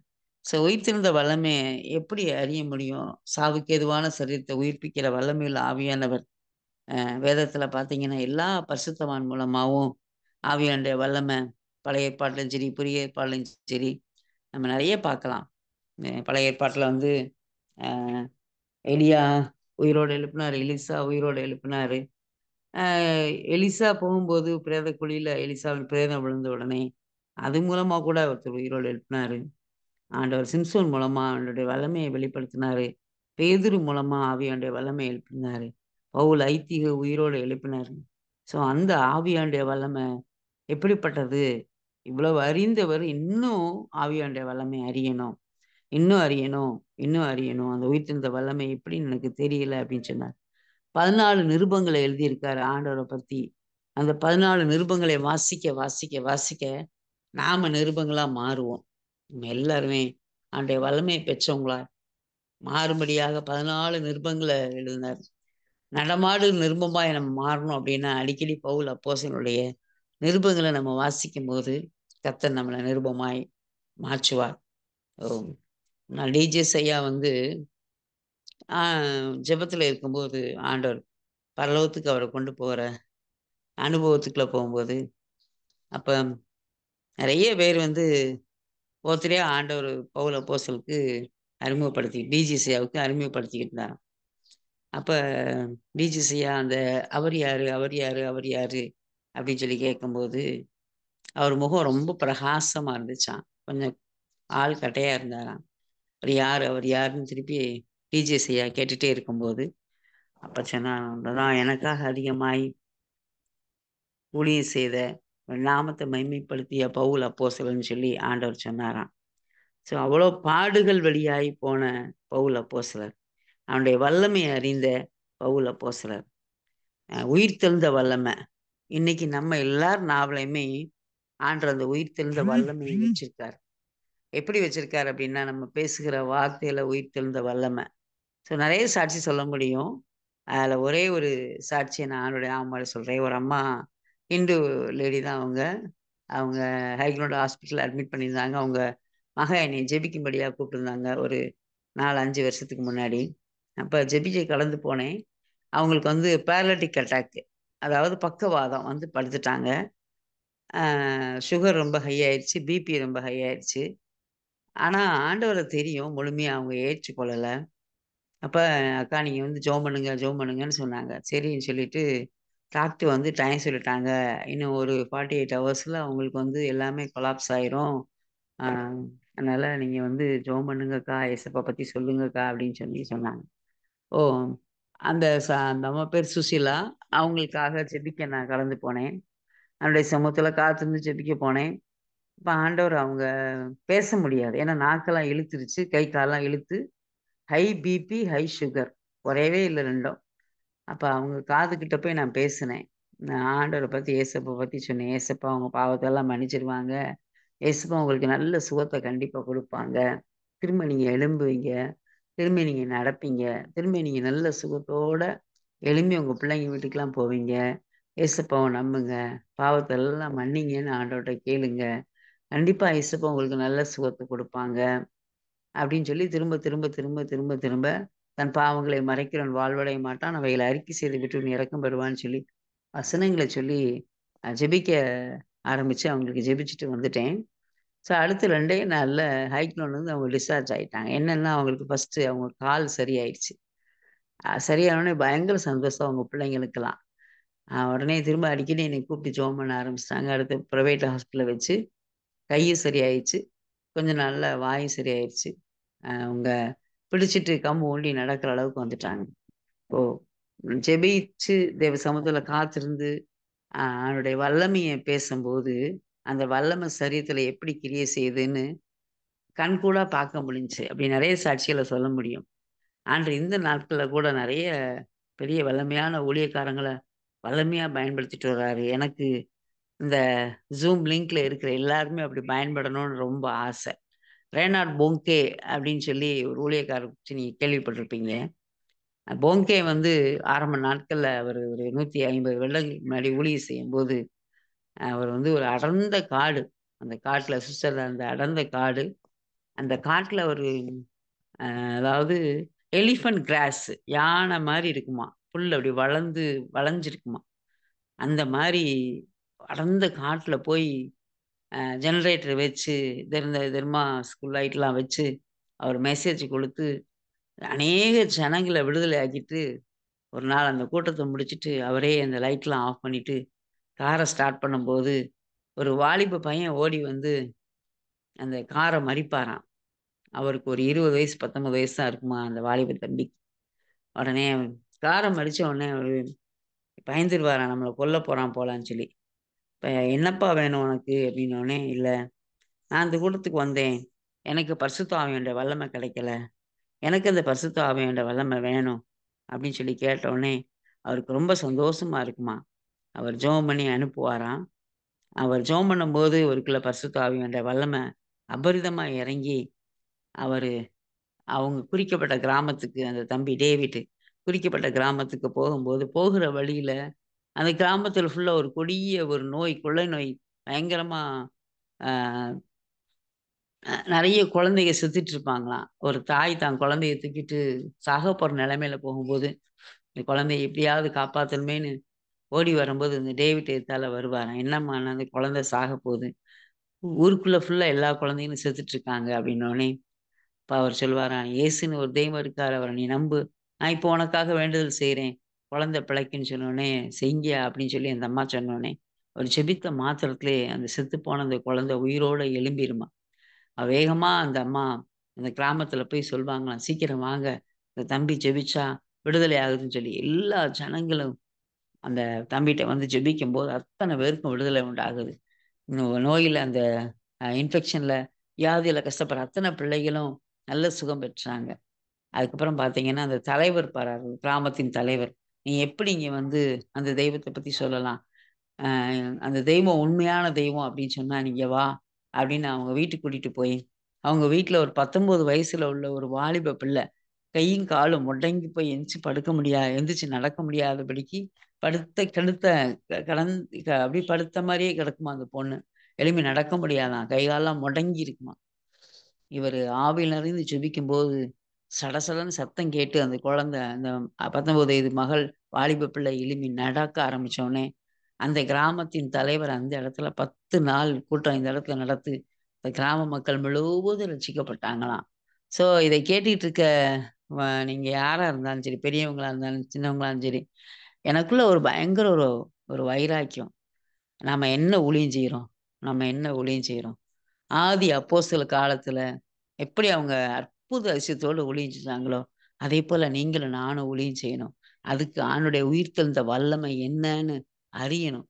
உயிர்த்தெழுந்த வல்லமைய எப்படி அறிய முடியும்? சாவுக்கு ஏதுவான சரீரத்தை உயிர்ப்பிக்கிற வல்லமையுள்ள ஆவியானவர். வேதத்துல பார்த்தீங்கன்னா, எல்லா பரிசுத்தவான் மூலமாவும் ஆவியானுடைய வல்லமை பழைய ஏற்பாட்டிலும் சரி, புதிய ஏற்பாட்டிலும் சரி, நம்ம நெறைய பார்க்கலாம். பழைய ஏற்பாட்டுல அ எலியா உயிரோட எழுப்புனாரு. எலிசா உயிரோட எழுப்புனாரு. அ எலிசா போகும்போது பிரேத குழியில எலிசாவின் பிரேதம் விழுந்த உடனே, அது மூலமா கூட ஒருத்தர் உயிரோட எழுப்புனாரு. ஆண்டவர் சிம்சோன் மூலமா அவனுடைய வல்லமையை வெளிப்படுத்தினாரு. பேதுரு மூலமா ஆவியானுடைய வல்லமையை எழுப்பினாரு. பவுல் ஐத்திக உயிரோட எழுப்பினாரு. ஸோ அந்த ஆவியானுடைய வல்லமை எப்படிப்பட்டது? இவ்வளவு அறிந்தவர் இன்னும் ஆவியானுடைய வல்லமை அறியணும். இன்னும் அறியணும், இன்னும் அறியணும். அந்த உயிர்த்தெழுந்த வல்லமை எப்படின்னு எனக்கு தெரியல அப்படின்னு சொன்னார். 14 நிருபங்களை எழுதியிருக்காரு ஆண்டவர பத்தி. அந்த 14 நிருபங்களை வாசிக்க, வாசிக்க, வாசிக்க நாம நிருபங்களா மாறுவோம். நம்ம எல்லாருமே ஆண்டவருடைய வல்லமையை பெற்றவங்களா மாறும்படியாக 14 நிருபங்கள எழுதினார். நடமாடும் நிருபமாய் நம்ம மாறணும் அப்படின்னா, அடிக்கடி பவுல் அப்போஸ்தலனுடைய நிருபங்கள நம்ம வாசிக்கும்போது, கர்த்தர் நம்மள நிருபமாய் மாற்றுவார். ஓ! நான் டி.ஜே.எஸ் ஐயா வந்து ஆ ஜெபத்துல இருக்கும்போது, ஆண்டவர் பரலோகத்துக்கு அவர கொண்டு போற அனுபவத்துக்குள்ள போகும்போது, அப்ப நெறைய பேர் வந்து ஒவ்வொருத்தரையா ஆண்டவர் பவுல் அப்போஸ்தலனுக்கு டி.ஜே.எஸ் ஐயாவுக்கு அறிமுகப்படுத்திக்கிட்டு இருந்தாராம். அப்ப டி.ஜே.எஸ் ஐயா அந்த "அவர் யாரு? அவர் யாரு? அவர் யாரு?" அப்படின்னு சொல்லி கேட்கும்போது, அவர் முகம் ரொம்ப பிரகாசமா இருந்துச்சாம். கொஞ்சம் ஆள் கட்டையா இருந்தாராம். "அவர் யாரு? அவர் யாருன்னு?" திருப்பி டி.ஜே.எஸ் ஐயா கேட்டுட்டே இருக்கும்போது, அப்ப சொன்னாராம், "அதுதான் எனக்காக அதிகமாய் ஊழியம் செய்த, நாமத்தை மகிமைப்படுத்திய பவுல் அப்போஸ்தலன்னு" சொல்லி ஆண்டவர் சொன்னாராம். ஸோ அவ்வளோ பாடுகள் வழியாய் போன பவுல் அப்போஸ்தலர். அவனுடைய வல்லமையை அறிந்த பவுல் அப்போஸ்தலர். உயிர்த்தெழுந்த வல்லமை. இன்னைக்கு நம்ம எல்லார் நாவலையுமே ஆண்டவர் அந்த உயிர்த்தெழுந்த வல்லமையை வச்சிருக்கார். எப்படி வச்சிருக்கார் அப்படின்னா, நம்ம பேசுகிற வார்த்தையில உயிர்த்தெழுந்த வல்லமை. ஸோ நெறைய சாட்சி சொல்ல முடியும். அதில ஒரே ஒரு சாட்சிய நான் ஆண்டவருடைய நாமம்ல சொல்றேன். ஒரு அம்மா ஹிந்து லேடி தான் அவங்க. அவங்க ஹைக்ரவுண்ட் ஹாஸ்பிட்டல்ல அட்மிட் பண்ணியிருந்தாங்க. அவங்க மகன் என்னைய ஜெபிக்கும்படியா கூப்பிட்டுருந்தாங்க. ஒரு 4, 5 வருஷத்துக்கு முன்னாடி. அப்ப ஜெபிக்க கலந்து போனேன். அவங்களுக்கு வந்து பேரலிட்டிக் அட்டாக். அதாவது பக்கவாதம் வந்து படுத்துட்டாங்க. அ சுகர் ரொம்ப ஹை ஆயிருச்சு. பிபி ரொம்ப ஹை ஆயிருச்சு. ஆனா ஆண்டவர தெரியும். முழுமையா அவங்க ஏற்றுக்கொள்ளல. அப்ப "அக்கா நீங்க வந்து ஜெபம் பண்ணுங்க, ஜெபம் பண்ணுங்கன்னு" சொன்னாங்க. சரின்னு சொல்லிட்டு டாக்டர் வந்து டைம் சொல்லிட்டாங்க. இன்னும் ஒரு 48 ஹவர்ஸ்ல அவங்களுக்கு வந்து எல்லாமே கொலாப்ஸ் ஆயிரும். ஆ அதனால நீங்க வந்து ஜெபம் பண்ணுங்கக்கா, ஏசப்பா பத்தி சொல்லுங்கக்கா அப்படின்னு சொல்லி சொன்னாங்க. ஓ! அந்த அம்மா பேர் சுசீலா. அவங்களுக்காக ஜெபிக்க நான் கலந்து போனேன். அவருடைய சமூகத்துல காத்திருந்து ஜெபிக்க போனேன். இப்ப ஆண்டவர் அவங்க பேச முடியாது. ஏன்னா நாக்கெல்லாம் இழுத்துருச்சு. கை கால்லாம் இழுத்து ஹை பிபி, ஹை சுகர். குறையவே இல்ல 2ம். அப்ப அவங்க காதுகிட்ட போய் நான் பேசினேன். நான் ஆண்டவர பத்தி, ஏசப்பா பத்தி சொன்னேன். ஏசப்பா உங்க பாவத்தெல்லாம் மன்னிச்சிருவாங்க. ஏசப்பா உங்களுக்கு நல்ல சுகத்த கண்டிப்பா குடுப்பாங்க. திரும்ப நீங்க எழும்புவீங்க. திரும்பி நீங்க நடப்பீங்க. திரும்பி நீங்க நல்ல சுகத்தோட எழும்பி உங்க பிள்ளைங்க வீட்டுக்கெல்லாம் போவீங்க. ஏசப்பாவ நம்புங்க. பாவத்தெல்லாம் மன்னிங்கன்னு ஆண்டவர்ட்ட கேளுங்க. கண்டிப்பா ஏசப்பா உங்களுக்கு நல்ல சுகத்த குடுப்பாங்க. அப்படின்னு சொல்லி திரும்ப, திரும்ப, திரும்ப, திரும்ப, திரும்ப தன் பாவங்களை மறைக்கிறவன் வாழ்வடைய மாட்டான். அவைகளை அறிக்கை செய்து விட்டு இரக்கம் பெறுவான்னு சொல்லி வசனங்கள சொல்லி ஜெபிக்க ஆரம்பிச்சு அவங்களுக்கு ஜெபிச்சுட்டு வந்துட்டேன். ஸோ அடுத்து 2டே நாள்ல ஹைக்னோன்லருந்து அவங்க டிஸ்சார்ஜ் ஆயிட்டாங்க. என்னன்னா அவங்களுக்கு ஃபர்ஸ்ட்டு அவங்க கால் சரியாயிடுச்சு. சரியானோனே பயங்கர சந்தோஷம் அவங்க பிள்ளைங்களுக்கெல்லாம். உடனே திரும்ப அடிக்கடி என்னை கூப்பிட்டு ஜெபம் பண்ண ஆரம்பிச்சுட்டாங்க. அடுத்து பிரைவேட் ஹாஸ்பிட்டல்ல வச்சு கையும் சரியாயிருச்சு. கொஞ்ச நாள்ல வாயும் சரியாயிருச்சு. அவங்க பிடிச்சிட்டு கம்பு ஊண்டி நடக்கிற அளவுக்கு வந்துட்டாங்க. ஓ! ஜெபிச்சு தேவ சமூகத்துல காத்திருந்து அவருடைய வல்லமைய பேசும்போது, அந்த வல்லமை சரீரத்தில எப்படி கிரியை செய்யுதுன்னு கண்கூடா பார்க்க முடிஞ்சுச்சு. அப்படி நெறைய சாட்சிகள சொல்ல முடியும். இந்த நாட்கள்ல கூட நெறைய பெரிய வல்லமையான ஊழியக்காரங்கள வல்லமையா பயன்படுத்திட்டு வர்றாரு. எனக்கு இந்த Zoom லிங்க்ல இருக்கிற எல்லாருமே அப்படி பயன்படணும்னு ரொம்ப ஆசை. ரேனால்ட் போன்கே அப்படின்னு சொல்லி ஒரு ஊழியக்காரர பத்தி நீங்க கேள்விப்பட்டிருப்பீங்க. போன்கே வந்து ஆரம்ப நாட்கள்ல அவரு ஒரு 150 வருடங்களுக்கு முன்னாடி ஊழியம் செய்யும்போது, அவர் வந்து ஒரு அடர்ந்த காடு. அந்த காட்டுல சுவிட்சர்லாந்து அந்த அடர்ந்த காடு. அந்த காட்டுல ஒரு அதாவது எலிஃபண்ட் கிராஸ் யானை மாரி இருக்குமாம். புல் அப்படி வளைஞ்சிருக்குமாம். அந்த மாரி அடர்ந்த காட்டுல போய் ஜெனரேட்டர் வச்சு, தெர்மாஸ்குல் லைட்லாம் வச்சு, அவர் மெசேஜ் குடுத்து, அநேக ஜனங்கள விடுதலை ஆக்கிட்டு, ஒரு நாள் அந்த கூட்டத்த முடிச்சுட்டு, அவரே அந்த லைட்லாம் ஆஃப் பண்ணிட்டு, கார ஸ்டார்ட் பண்ணும்போது, ஒரு வாலிப பையன் ஓடி வந்து அந்த கார மறிப்பாராம். அவருக்கு ஒரு 20 வயசு, 19 வயசு தான் இருக்குமா அந்த வாலிப தம்பிக்கு. உடனே கார மறிச்ச உடனே அவரு பயந்துருவாராம், நம்மள கொல்லப் போறான் போலான்னு சொல்லி. இப்ப "என்னப்பா வேணும் உனக்கு?" அப்படின்னோனே, "இல்ல, நான் இந்த கூட்டத்துக்கு வந்தேன். எனக்கு பரிசுத்த ஆவியானவருடைய வல்லமை கிடைக்கல. எனக்கு அந்த பரிசுத்த ஆவியானவருடைய வல்லமை வேணும்." அப்படின்னு சொல்லி கேட்டவுடனே, அவருக்கு ரொம்ப சந்தோஷமா இருக்குமாம். அவர் ஜெபம் பண்ணி அனுப்புவாராம். அவர் ஜெபம் பண்ணும்போது இவருக்குள்ள பரிசுத்த ஆவியானவருடைய வல்லமை அபரிதமா இறங்கி, அவரு அவங்க குறிக்கப்பட்ட கிராமத்துக்கு அந்த தம்பி டேவிட் குறிக்கப்பட்ட கிராமத்துக்கு போகும்போது, போகிற வழியில அந்த கிராமத்தில ஃபுல்லா ஒரு கொடிய ஒரு நோய், கொள்ளை நோய் பயங்கரமா அ நெறைய குழந்தைக செத்துட்டு இருப்பாங்களாம். ஒரு தாய் தான் குழந்தைய தூக்கிட்டு சாக போற நிலைமையில போகும்போது, இந்த குழந்தைய எப்படியாவது காப்பாத்தணுமேன்னு ஓடி வரும்போது, இந்த டேவிட் எதுத்தால வருவாராம். "என்னம்மான்னா, அந்த குழந்தை சாகப் போகுது. ஊருக்குள்ள ஃபுல்லா எல்லா குழந்தைகளும் செத்துட்டு இருக்காங்க." அப்படின்னோனே, அப்ப அவர் சொல்லுவாராம், "இயேசுன்னு ஒரு தெய்வம் இருக்காரு. அவர நீ நம்பு. நான் இப்போ உனக்காக வேண்டுதல் செய்றேன். குழந்தை பிழைக்குன்னு" சொன்னோனே, "செய்ங்க" அப்படின்னு சொல்லி அந்த அம்மா சொன்னோனே, அவர் ஜெபித்த மாத்திரத்திலே அந்த செத்துப்போன அந்த குழந்தை உயிரோட எழும்பிருமாம். வேகமா அந்த அம்மா அந்த கிராமத்தில போய் சொல்வாங்களாம், "சீக்கிரம் வாங்க. இந்த தம்பி ஜெபிச்சா விடுதலை ஆகுதுன்னு" சொல்லி. எல்லா ஜனங்களும் அந்த தம்பிட்ட வந்து ஜெபிக்கும்போது, அத்தன பேருக்கும் விடுதலை உண்டாகுது. நோயில அந்த இன்ஃபெக்ஷன்ல வியாதியில கஷ்டப்படுற அத்தன பிள்ளைகளும் நல்ல சுகம் பெற்றாங்க. அதுக்கப்புறம் பார்த்தீங்கன்னா, அந்த தலைவர் பாராரு, கிராமத்தின் தலைவர். "நீ எப்படி இங்க வந்து அந்த தெய்வத்த பத்தி சொல்லலாம்? அ அந்த தெய்வம் உண்மையான தெய்வம் அப்படின்னு சொன்னா, நீங்க வா" அப்படின்னு அவங்க வீட்டுக்கு கூட்டிட்டு போய், அவங்க வீட்ல ஒரு 19 வயசுல உள்ள ஒரு வாலிப பிள்ளை. கையும் காலும் முடங்கி போய் எந்திரிச்சு நடக்க முடியாதபடிக்கு படுத்த கெடுத்த கடந் அப்படியே படுத்த மாரியே கிடக்குமாம் அந்த பொண்ணு. எழும்பி நடக்க முடியாதாம். கை கால்லாம் முடங்கி இருக்குமாம். இவரு ஆவியில நிறைந்து ஜெபிக்கும்போது, சடசடன்னு சத்தம் கேட்டு அந்த குழந்தை அந்த 19 வயது மகள் வாலிப பிள்ளை எழும்பி நடக்க ஆரம்பிச்சோனே, அந்த கிராமத்தின் தலைவர் அந்த இடத்துல 10 நாள் கூட்டம் இந்த இடத்துல நடத்தி, இந்த கிராம மக்கள் முழுவதும் ரட்சிக்கப்பட்டாங்களாம். ஸோ இதை கேட்டுட்டு இருக்க வ நீங்க யாரா இருந்தாலும் சரி, பெரியவங்களா இருந்தாலும், சின்னவங்களாலும் சரி, எனக்குள்ள ஒரு பயங்கர ஒரு ஒரு வைராக்கியம். நாம என்ன ஊழியம் செய்றோம்? நம்ம என்ன ஊழியம் செய்றோம்? ஆதி அப்போஸ்தல காலத்துல எப்படி அவங்க அற்புத அதிசயத்தோட ஊழியம் செஞ்சாங்களோ, அதேபோல நீங்களும் நானும் ஊழியம் செய்யணும். அதுக்கு ஆண்டவருடைய உயிர்த்தெழுந்த வல்லமை என்னன்னு அறியணும்.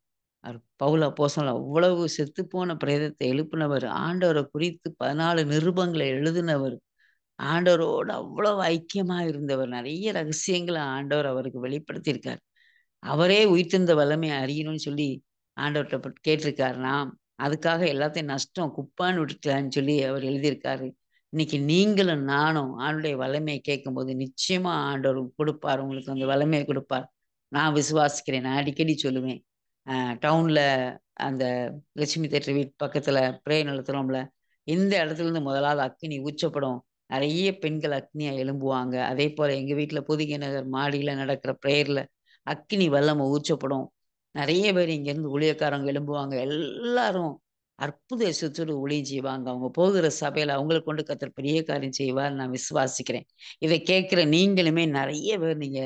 பவுல் அப்போஸ்தலன் அவ்வளவு செத்துப்போன பிரேதத்தை எழுப்புனவர். ஆண்டவர குறித்து 14 நிருபங்கள எழுதினவர். ஆண்டவரோடு அவ்வளவு ஐக்கியமா இருந்தவர். நெறைய ரகசியங்கள ஆண்டவர் அவருக்கு வெளிப்படுத்தியிருக்கார். அவரே உயிர்த்தெழுந்த வல்லமைய அறியணும்னு சொல்லி ஆண்டவர்ட்ட கேட்டிருக்காருன்னா, அதுக்காக எல்லாத்தையும் நஷ்டம், குப்பன்னு விட்டுட்டேன்னு சொல்லி அவர் எழுதியிருக்காரு. இன்னைக்கு நீங்களும் நானும் ஆண்டவருடைய வல்லமைய கேட்கும்போது, நிச்சயமா ஆண்டவர் குடுப்பார். உங்களுக்கு அந்த வல்லமைய குடுப்பார். நான் விசுவாசிக்கிறேன். நான் அடிக்கடி சொல்லுவேன். அ டவுன்ல அந்த லட்சுமி தியேட்டர் வீட்டு பக்கத்துல பிரேயர் நடத்துறோம்ல, இந்த இடத்துலருந்து முதலாவது அக்கினி ஊற்றப்படும். நெறைய பெண்கள் அக்னியா எழும்புவாங்க. அதேபோல எங்க வீட்ல பொதிகை நகர் மாடியில நடக்கிற பிரேயர்ல அக்கினி வல்லம ஊற்றப்படும். நெறைய பேர் இங்கேருந்து ஊழியக்காரங்க எழும்புவாங்க. எல்லாரும் அற்புத அதிசயத்தோட ஊழியம் செய்வாங்க. அவங்க போகிற சபையில அவங்கள கொண்டு கர்த்தர் பெரிய காரியம் செய்வார்ன்னு நான் விசுவாசிக்கிறேன். இத கேட்கிற நீங்களுமே நெறைய பேர் நீங்க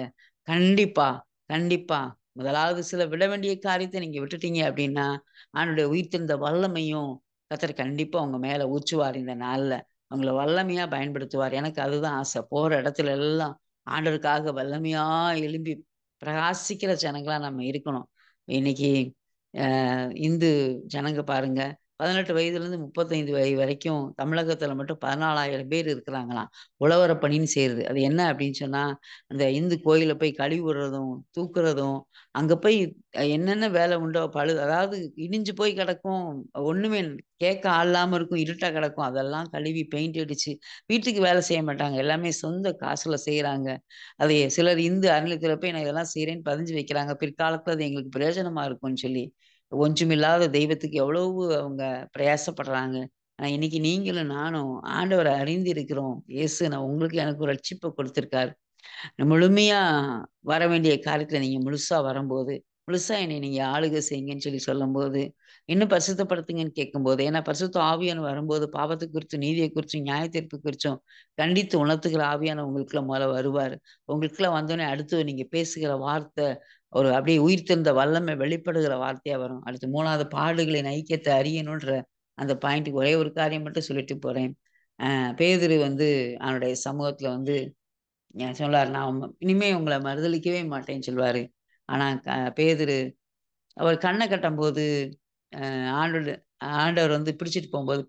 கண்டிப்பா, கண்டிப்பா முதலாவது சில விட வேண்டிய காரியத்த நீங்க விட்டுட்டீங்க அப்டின்னா, ஆண்டவருடைய உயிர்த்தெழுந்த வல்லமையும் கர்த்தர் கண்டிப்பா உங்க மேல ஊற்றுவார் இந்த நாள்ல. உங்கள வல்லமையா பயன்படுத்துவார். எனக்கு அதுதான் ஆசை. போற இடத்துல எல்லாம் ஆண்டவருக்காக வல்லமையா எழும்பி பிரகாசிக்கிற ஜனங்களா நம்ம இருக்கணும். இன்னைக்கு இந்து ஜனங்க பாருங்க. 18 வயதிலிருந்து 35 வரைக்கும் தமிழகத்தில மட்டும் 14,000 பேர் இருக்கிறாங்களாம். உழவர பணின்னு செய்றது. அது என்ன அப்படின்னு சொன்னா, அந்த இந்து கோயில்ல போய் கழுவி விடுறதும், தூக்குறதும், அங்க போய் என்னென்ன வேலை உண்டோ அதாவது இடிஞ்சு போய் கிடக்கும். ஒண்ணுமே கேட்க ஆள் இல்லாம இருக்கும். இருட்டா கிடக்கும். அதெல்லாம் கழுவி பெயிண்ட் அடிச்சு, வீட்டுக்கு வேலை செய்ய மாட்டாங்க. எல்லாமே சொந்த காசுல செய்றாங்க. அதை சிலர் இந்து அறநிலையத்தில போய் நான் இதெல்லாம் செய்றேன்னு பதிஞ்சு வைக்கிறாங்க. பிற்காலத்தில அது எங்களுக்கு பிரயோஜனமா இருக்கும்ன்னு சொல்லி. ஒன்றுமில்லாத தெய்வத்துக்கு எவ்வளவு அவங்க பிரயாசப்படுறாங்க. ஆனா இன்னைக்கு நீங்களும் நானும் ஆண்டவர அறிந்திருக்கிறோம். இயேசு நான் உங்களுக்கு எனக்கு ஒரு ரட்சிப்ப குடுத்திருக்காரு. முழுமையா வர வேண்டிய காரியத்துல நீங்க முழுசா வரும்போது, முழுசா என்னைய நீங்க ஆளுகை செய்யுங்கன்னு சொல்லி சொல்லும்போது, இன்னும் பரிசுத்தப்படுத்துங்கன்னு கேட்கும்போது, ஏன்னா பரிசுத்த ஆவியானவர் வரும்போது பாவத்த குறித்தும், நீதிய குறிச்சும், நியாயத்தீர்ப்பு குறிச்சும் கண்டித்து உணர்த்துகிற ஆவியானவர் உங்களுக்குள்ள மொதல்ல வருவாரு. உங்களுக்குள்ள வந்தோனே அடுத்து நீங்க பேசுகிற வார்த்தை, ஒரு அப்படியே உயிர்த்தெழுந்த வல்லமை வெளிப்படுகிற வார்த்தையா வரும். அடுத்து 3வது பாடுகளின் ஐக்கியத்த அறியணுன்ற அந்த பாயிண்ட்க்கு ஒரே ஒரு காரியம் மட்டும் சொல்லிட்டு போறேன். பேதுரு வந்து அவனுடைய சமூகத்துல வந்து சொல்லாரு, "நான் இனிமே உங்கள மறுதலிக்கவே மாட்டேன்னு" சொல்வாரு. ஆனா பேதுரு அவர் கண்ண கட்டும்போது ஆண்டோடு ஆண்டவர் வந்து பிடிச்சிட்டு போம்போது,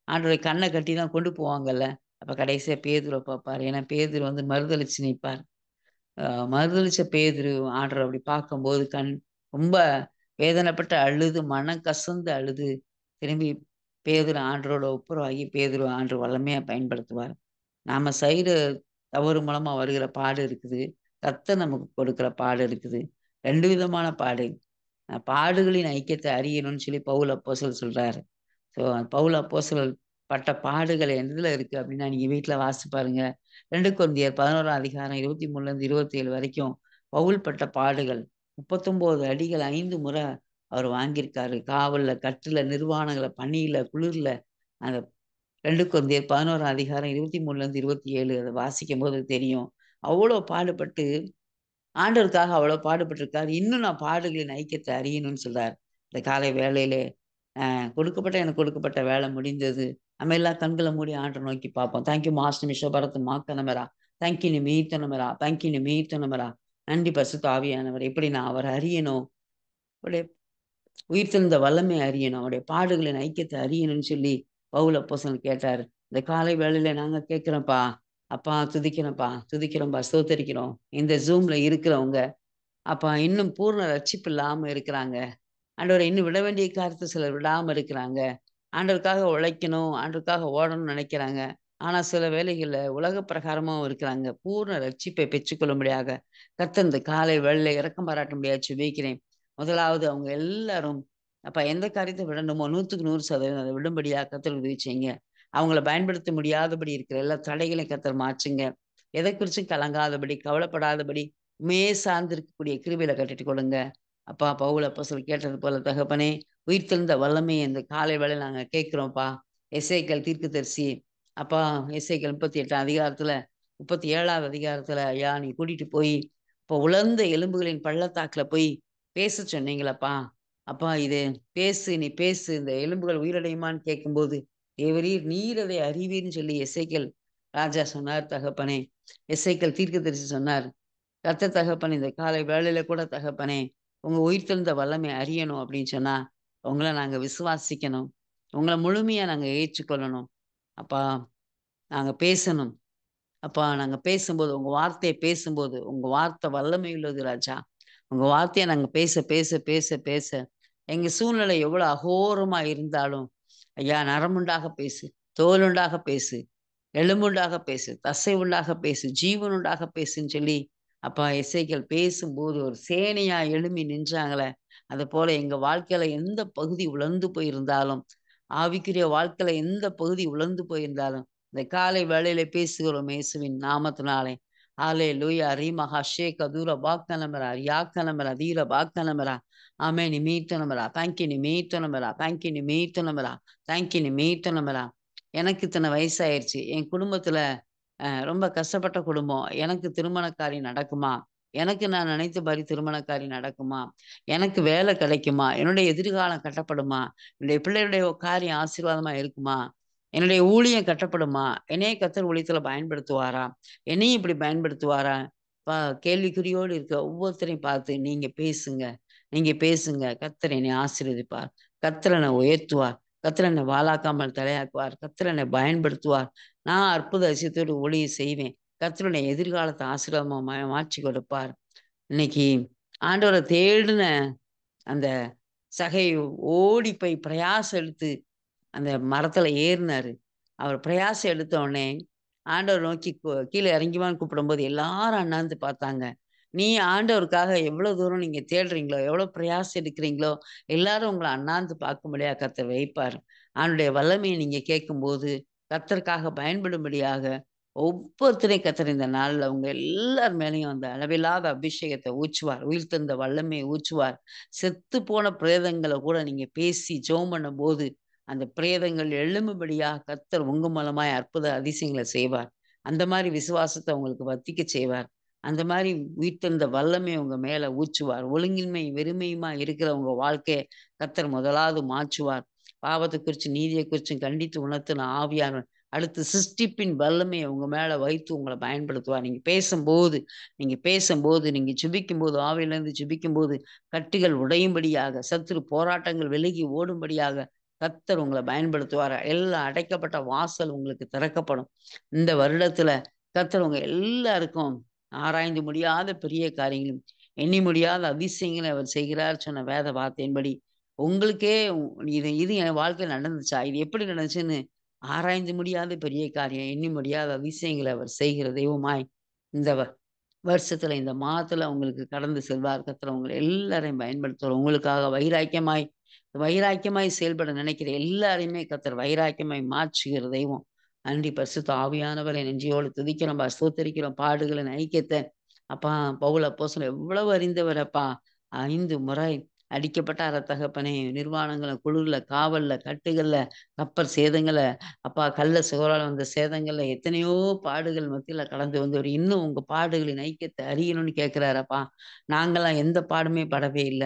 ஆண்டவருடைய கண்ண கட்டி தான் கொண்டு போவாங்கல்ல. அப்ப கடைசியா பேதுருவ பார்ப்பாரு. ஏன்னா பேதுரு வந்து மறுதலிச்சு நிப்பார். மறுதலிச்ச பேதுரு ஆண்டவர அப்படி பார்க்கும்போது ரொம்ப வேதனைப்பட்டு அழுது, மனம் கசந்து அழுது, திரும்பி பேதுரு ஆண்டவரோட ஒப்புரவாகி பேதுருவ ஆண்டவர் வல்லமையா பயன்படுத்துவார். நாம செய்ற தவறு மூலமா வருகிற பாடு இருக்குது. கர்த்தர் நமக்கு கொடுக்கிற பாடு இருக்குது. 2 விதமான பாடு. பாடுகளின் ஐக்கியத்தை அறியணும்னு சொல்லி பவுல் அப்போஸ்தலர் சொல்றாரு. ஸோ பவுல் அப்போஸ்தலர் பட்ட பாடுகள் எதுல இருக்கு அப்படின்னா, நீங்க வீட்ல வாசிச்சு பாருங்க. 2 கொரிந்தியர் 11ஆம் அதிகாரம் 23லேருந்து 27 வரைக்கும் பவுல் பட்ட பாடுகள். 39 அடிகள் 5 முறை அவர் வாங்கியிருக்காரு. காவல்ல, கட்டுல, நிர்வாணங்கள்ல, பனியில, குளிர்ல. அந்த 2 கொரிந்தியர் 11ஆம் அதிகாரம் 23லேருந்து 27 அத வாசிக்கும்போது தெரியும். அவ்வளோ பாடுபட்டு ஆண்டவருக்காக அவ்வளோ பாடுபட்டுருக்காரு. இன்னும் நான் பாடுகளின் ஐக்கியத்த அறியணும்னு சொல்றாரு. இந்த காலை வேளையிலே எனக்கு கொடுக்கப்பட்ட வேலை முடிந்தது. நம்ம எல்லாம் கண்கள மூடி ஆண்டவர நோக்கி பார்ப்போம். தேங்க் யூ மாஸ்டர் மிஷோ பரத் மாக்கனமரா. தேங்க் யூ நிமீத்தனமரா. தேங்க் யூ நிமீத்தனமரா. நன்றி பரிசுத்த ஆவியானவரே. எப்படி நான் அவர அறியணும். அவருடைய உயிர்த்தெழுந்த வல்லமை அறியணும். அவருடைய பாடுகளின் ஐக்கியத்த அறியணும்னு சொல்லி பவுல் அப்போஸ்தலன் கேட்டாரு. இந்த காலை வேளையில நாங்க கேட்கிறோம்ப்பா. அப்பா துதிக்கிறோம்ப்பா, துதிக்கிறோம்ப்பா, ஸ்தோத்தரிக்கிறோம். இந்த Zoomல இருக்கிறவங்க, அப்பா இன்னும் பூர்ண ரட்சிப்பு இல்லாம இருக்கிறாங்க. ஆண்டவரே இன்னும் விட வேண்டிய காரியத்த சிலர் விடாம இருக்கிறாங்க. ஆண்டவருக்காக உழைக்கணும், ஆண்டவருக்காக ஓடணும்னு நெனைக்கிறாங்க. ஆனா சில வேளைகள்ல உலக பிரகாரமாவும் இருக்கிறாங்க. பூர்ண ரட்சிப்பை பெற்றுக்கொள்ளும்படியாக கர்த்தர் இந்த காலை வேளையில இரக்கம் பாராட்டும்படியாக ஜெபிக்கிறேன். முதலாவது அவங்க எல்லாரும் அப்ப எந்த காரியத்த விடணுமோ 100க்கு 100% அத விடும்படியா கர்த்தர் உதவி செய்யுங்க. அவங்கள பயன்படுத்த முடியாதபடி இருக்கிற எல்லா தடைகளையும் கர்த்தர் மாற்றுங்க. எதை குறிச்சும் கலங்காதபடி, கவலைப்படாதபடி உண்மையே சார்ந்து இருக்கக்கூடிய கிருபையில கட்டிட்டு கொடுங்க. அப்பா பவுல் அப்போஸ்தலர் கேட்டது போல தகப்பனே, உயிர்த்தெழுந்த வல்லமைய இந்த காலை வேளையில நாங்க கேட்கிறோம்ப்பா. எசேக்கியேல் தீர்க்கதரிசி, அப்பா எசேக்கியேல் 38ஆம் அதிகாரத்துல 37வது அதிகாரத்துல ஐயா நீ கூட்டிட்டு போய், இப்போ உலர்ந்த எலும்புகளின் பள்ளத்தாக்குல போய் பேசச் சொன்னீங்களப்பா. அப்பா இது பேசு, நீ பேசு இந்த எலும்புகள் உயிரடையுமான்னு கேட்கும்போது, தேவரீர் நீர் அதை அறிவீர்ன்னு சொல்லி எசேக்கியேல் ராஜா சொன்னார் தகப்பனே. எசேக்கியேல் தீர்க்கதரிசி சொன்னார். கர்த்தர் தகப்பனே, இந்த காலை வேளையில கூட தகப்பனே, உங்க உயிர்த்தெழுந்த வல்லமை அறியணும் அப்படின்னு சொன்னா, உங்கள நாங்க விசுவாசிக்கணும். உங்கள முழுமையா நாங்க ஏற்றுக்கொள்ளணும். அப்பா, நாங்க பேசணும். அப்பா நாங்க பேசும்போது, உங்க வார்த்தைய பேசும்போது, உங்க வார்த்தை வல்லமை உள்ளது ராஜா. உங்க வார்த்தைய நாங்க பேச, பேச, பேச, பேச, எங்க சூழ்நிலை எவ்வளோ அகோரமா இருந்தாலும், ஐயா நரம்புண்டாக பேசு, தோலுண்டாக பேசு, எலும்புண்டாக பேசு, தசை உண்டாக பேசு, ஜீவன் உண்டாக பேசுன்னு சொல்லி, அப்பா எசேக்கியேல் பேசும்போது ஒரு சேனையா எழும்பி நின்றாங்களே, அதுபோல எங்க வாழ்க்கையில எந்த பகுதி உலர்ந்து போயிருந்தாலும், ஆவிக்குரிய வாழ்க்கையில எந்த பகுதி உலர்ந்து போயிருந்தாலும், இந்த காலை வேளையில பேசுகிறோம் இயேசுவின் நாமத்தினாலே. ஹalleluya ரீமஹா ஷேகதுர பாக்கனமரா யாக்கனமரா தீர பாக்கனமரா ஆமே நிமீத்தனமரா தேங்க் யூ நிமீத்தனமரா தேங்க் யூ நிமீத்தனமரா தேங்க் யூ நிமீத்தனமரா. எனக்கு இத்தனை வயசாயிருச்சு. என் குடும்பத்துல ரொம்ப கஷ்டப்பட்ட குடும்பம். எனக்கு திருமண காரியம் நடக்குமா? எனக்கு நான் நினைத்த மாரி திருமண காரியம் நடக்குமா? எனக்கு வேலை கிடைக்குமா? என்னுடைய எதிர்காலம் கட்டப்படுமா? என்னுடைய பிள்ளைகளுடைய காரியம் ஆசீர்வாதமா இருக்குமா? என்னுடைய ஊழியம் கட்டப்படுமா? என்னைய கர்த்தர் ஊழியத்துல பயன்படுத்துவாரா? என்னையும் இப்படி பயன்படுத்துவாரா? ப கேள்விக்குறியோடு இருக்க ஒவ்வொருத்தரையும் பார்த்து நீங்க பேசுங்க. நீங்க பேசுங்க. கர்த்தர் என்னை ஆசீர்வதிப்பார். கர்த்தர் என்னை உயர்த்துவார். கர்த்தர் என்னை வாலாக்காமல் தலையாக்குவார். கர்த்தர் என்னை பயன்படுத்துவார். நான் அற்புத அதிசயத்தோடு ஊழியம் செய்வேன். கர்த்தர் என் எதிர்காலத்த ஆசீர்வாதமா மாற்றிக் கொடுப்பார். இன்னைக்கு ஆண்டவர தேடின அந்த சகேயு ஓடி போய் பிரயாசம் எடுத்து அந்த மரத்துல ஏறுனாரு. அவர் பிரயாசம் எடுத்த உடனே, ஆண்டவர நோக்கி கீழ இறங்கி வான்னு கூப்பிடும்போது எல்லாரும் அண்ணாந்து பார்த்தாங்க. நீ ஆண்டவருக்காக எவ்வளோ தூரம் நீங்க தேடுறீங்களோ, எவ்வளோ பிரயாசம் எடுக்கிறீங்களோ, எல்லாரும் உங்கள அண்ணாந்து பார்க்கும்படியா கர்த்தர் வைப்பார். அவனுடைய வல்லமைய நீங்க கேட்கும்போது, கர்த்தருக்காக பயன்படும்படியாக ஒவ்வொருத்தரையும் கர்த்தர் இந்த நாள்ல உங்க எல்லார் மேலயும் அந்த அளவில்லாத அபிஷேகத்த ஊற்றுவார். உயிர்த்தெழுந்த வல்லமைய ஊற்றுவார். செத்துப்போன பிரேதங்கள கூட நீங்க பேசி ஜெபம் பண்ணும்போது, அந்த பிரேதங்கள் எழும்பும்படியா கர்த்தர் உங்க மூலமாய் அற்புத அதிசயங்கள செய்வார். அந்த மாரி விசுவாசத்த உங்களுக்கு வர்த்திக்க செய்வார். அந்த மாரி உயிர்த்தெழுந்த வல்லமைய உங்க மேல ஊற்றுவார். ஒழுங்கின்மை, வெறுமையுமா இருக்கிற உங்க வாழ்க்கைய கர்த்தர் முதலாவது மாற்றுவார். பாவத்த குறிச்சும், நீதிய குறிச்சும் கண்டித்து உணர்த்தின ஆவியானவர் அடுத்து சிருஷ்டிப்பின் வல்லமைய உங்க மேல வைத்து உங்கள பயன்படுத்துவார். நீங்க ஜெபிக்கும்போது, ஆவியிலிருந்து ஜெபிக்கும்போது, கட்டுகள் உடையும்படியாக, சத்துரு போராட்டங்கள் விலகி ஓடும்படியாக, கர்த்தர் உங்கள பயன்படுத்துவார். எல்லா அடைக்கப்பட்ட வாசல் உங்களுக்கு திறக்கப்படும். இந்த வருடத்துல கர்த்தர் உங்க எல்லாருக்கும் ஆராய்ந்து முடியாத பெரிய காரியங்களும், எண்ணி முடியாத அதிசயங்களை அவர் செய்கிறார் சொன்ன வேத வார்த்தையின்படி, உங்களுக்கே இது இது என் வாழ்க்கையில நடந்துச்சா? இது எப்படி நடந்துச்சுன்னு ஆராய்ந்து முடியாத பெரிய காரியம், எண்ணி முடியாத அதிசயங்களை அவர் செய்கிற தெய்வமாய் இந்த வருஷத்துல, இந்த மாதத்துல உங்களுக்கு கடந்து செல்வார். கர்த்தர் உங்கள எல்லாரையும் பயன்படுத்துவார். உங்களுக்காக வைராக்கியமாய் வைராக்கியமாய் செயல்பட நினைக்கிற எல்லாரையுமே கர்த்தர் வைராக்கியமாய் மாற்றுகிற தெய்வம். நன்றி பரிசுத்த ஆவியானவரை நெஞ்சியோடு துதிக்கிறோம்பா, ஸ்தோத்தரிக்கிறோம். பாடுகளின் ஐக்கியத்த அப்பா பவுல் அப்போஸ்தலன் எவ்வளவு அறிந்தவர் அப்பா! 5 முறை அடிக்கப்பட்டார தகப்பனே. நிர்வாணங்கள்ல, குளிர்ல, காவல்ல, கட்டுகள்ல, கப்பல் சேதங்கள்ல, அப்பா கள்ள சுவரால வந்த சேதங்கள்ல, எத்தனையோ பாடுகள் மத்தியில கடந்து வந்தவர். இன்னும் உங்க பாடுகளின் ஐக்கியத்த அறியணும்னு கேட்கிறாரப்பா. நாங்கலாம் எந்த பாடுமே படவே இல்ல.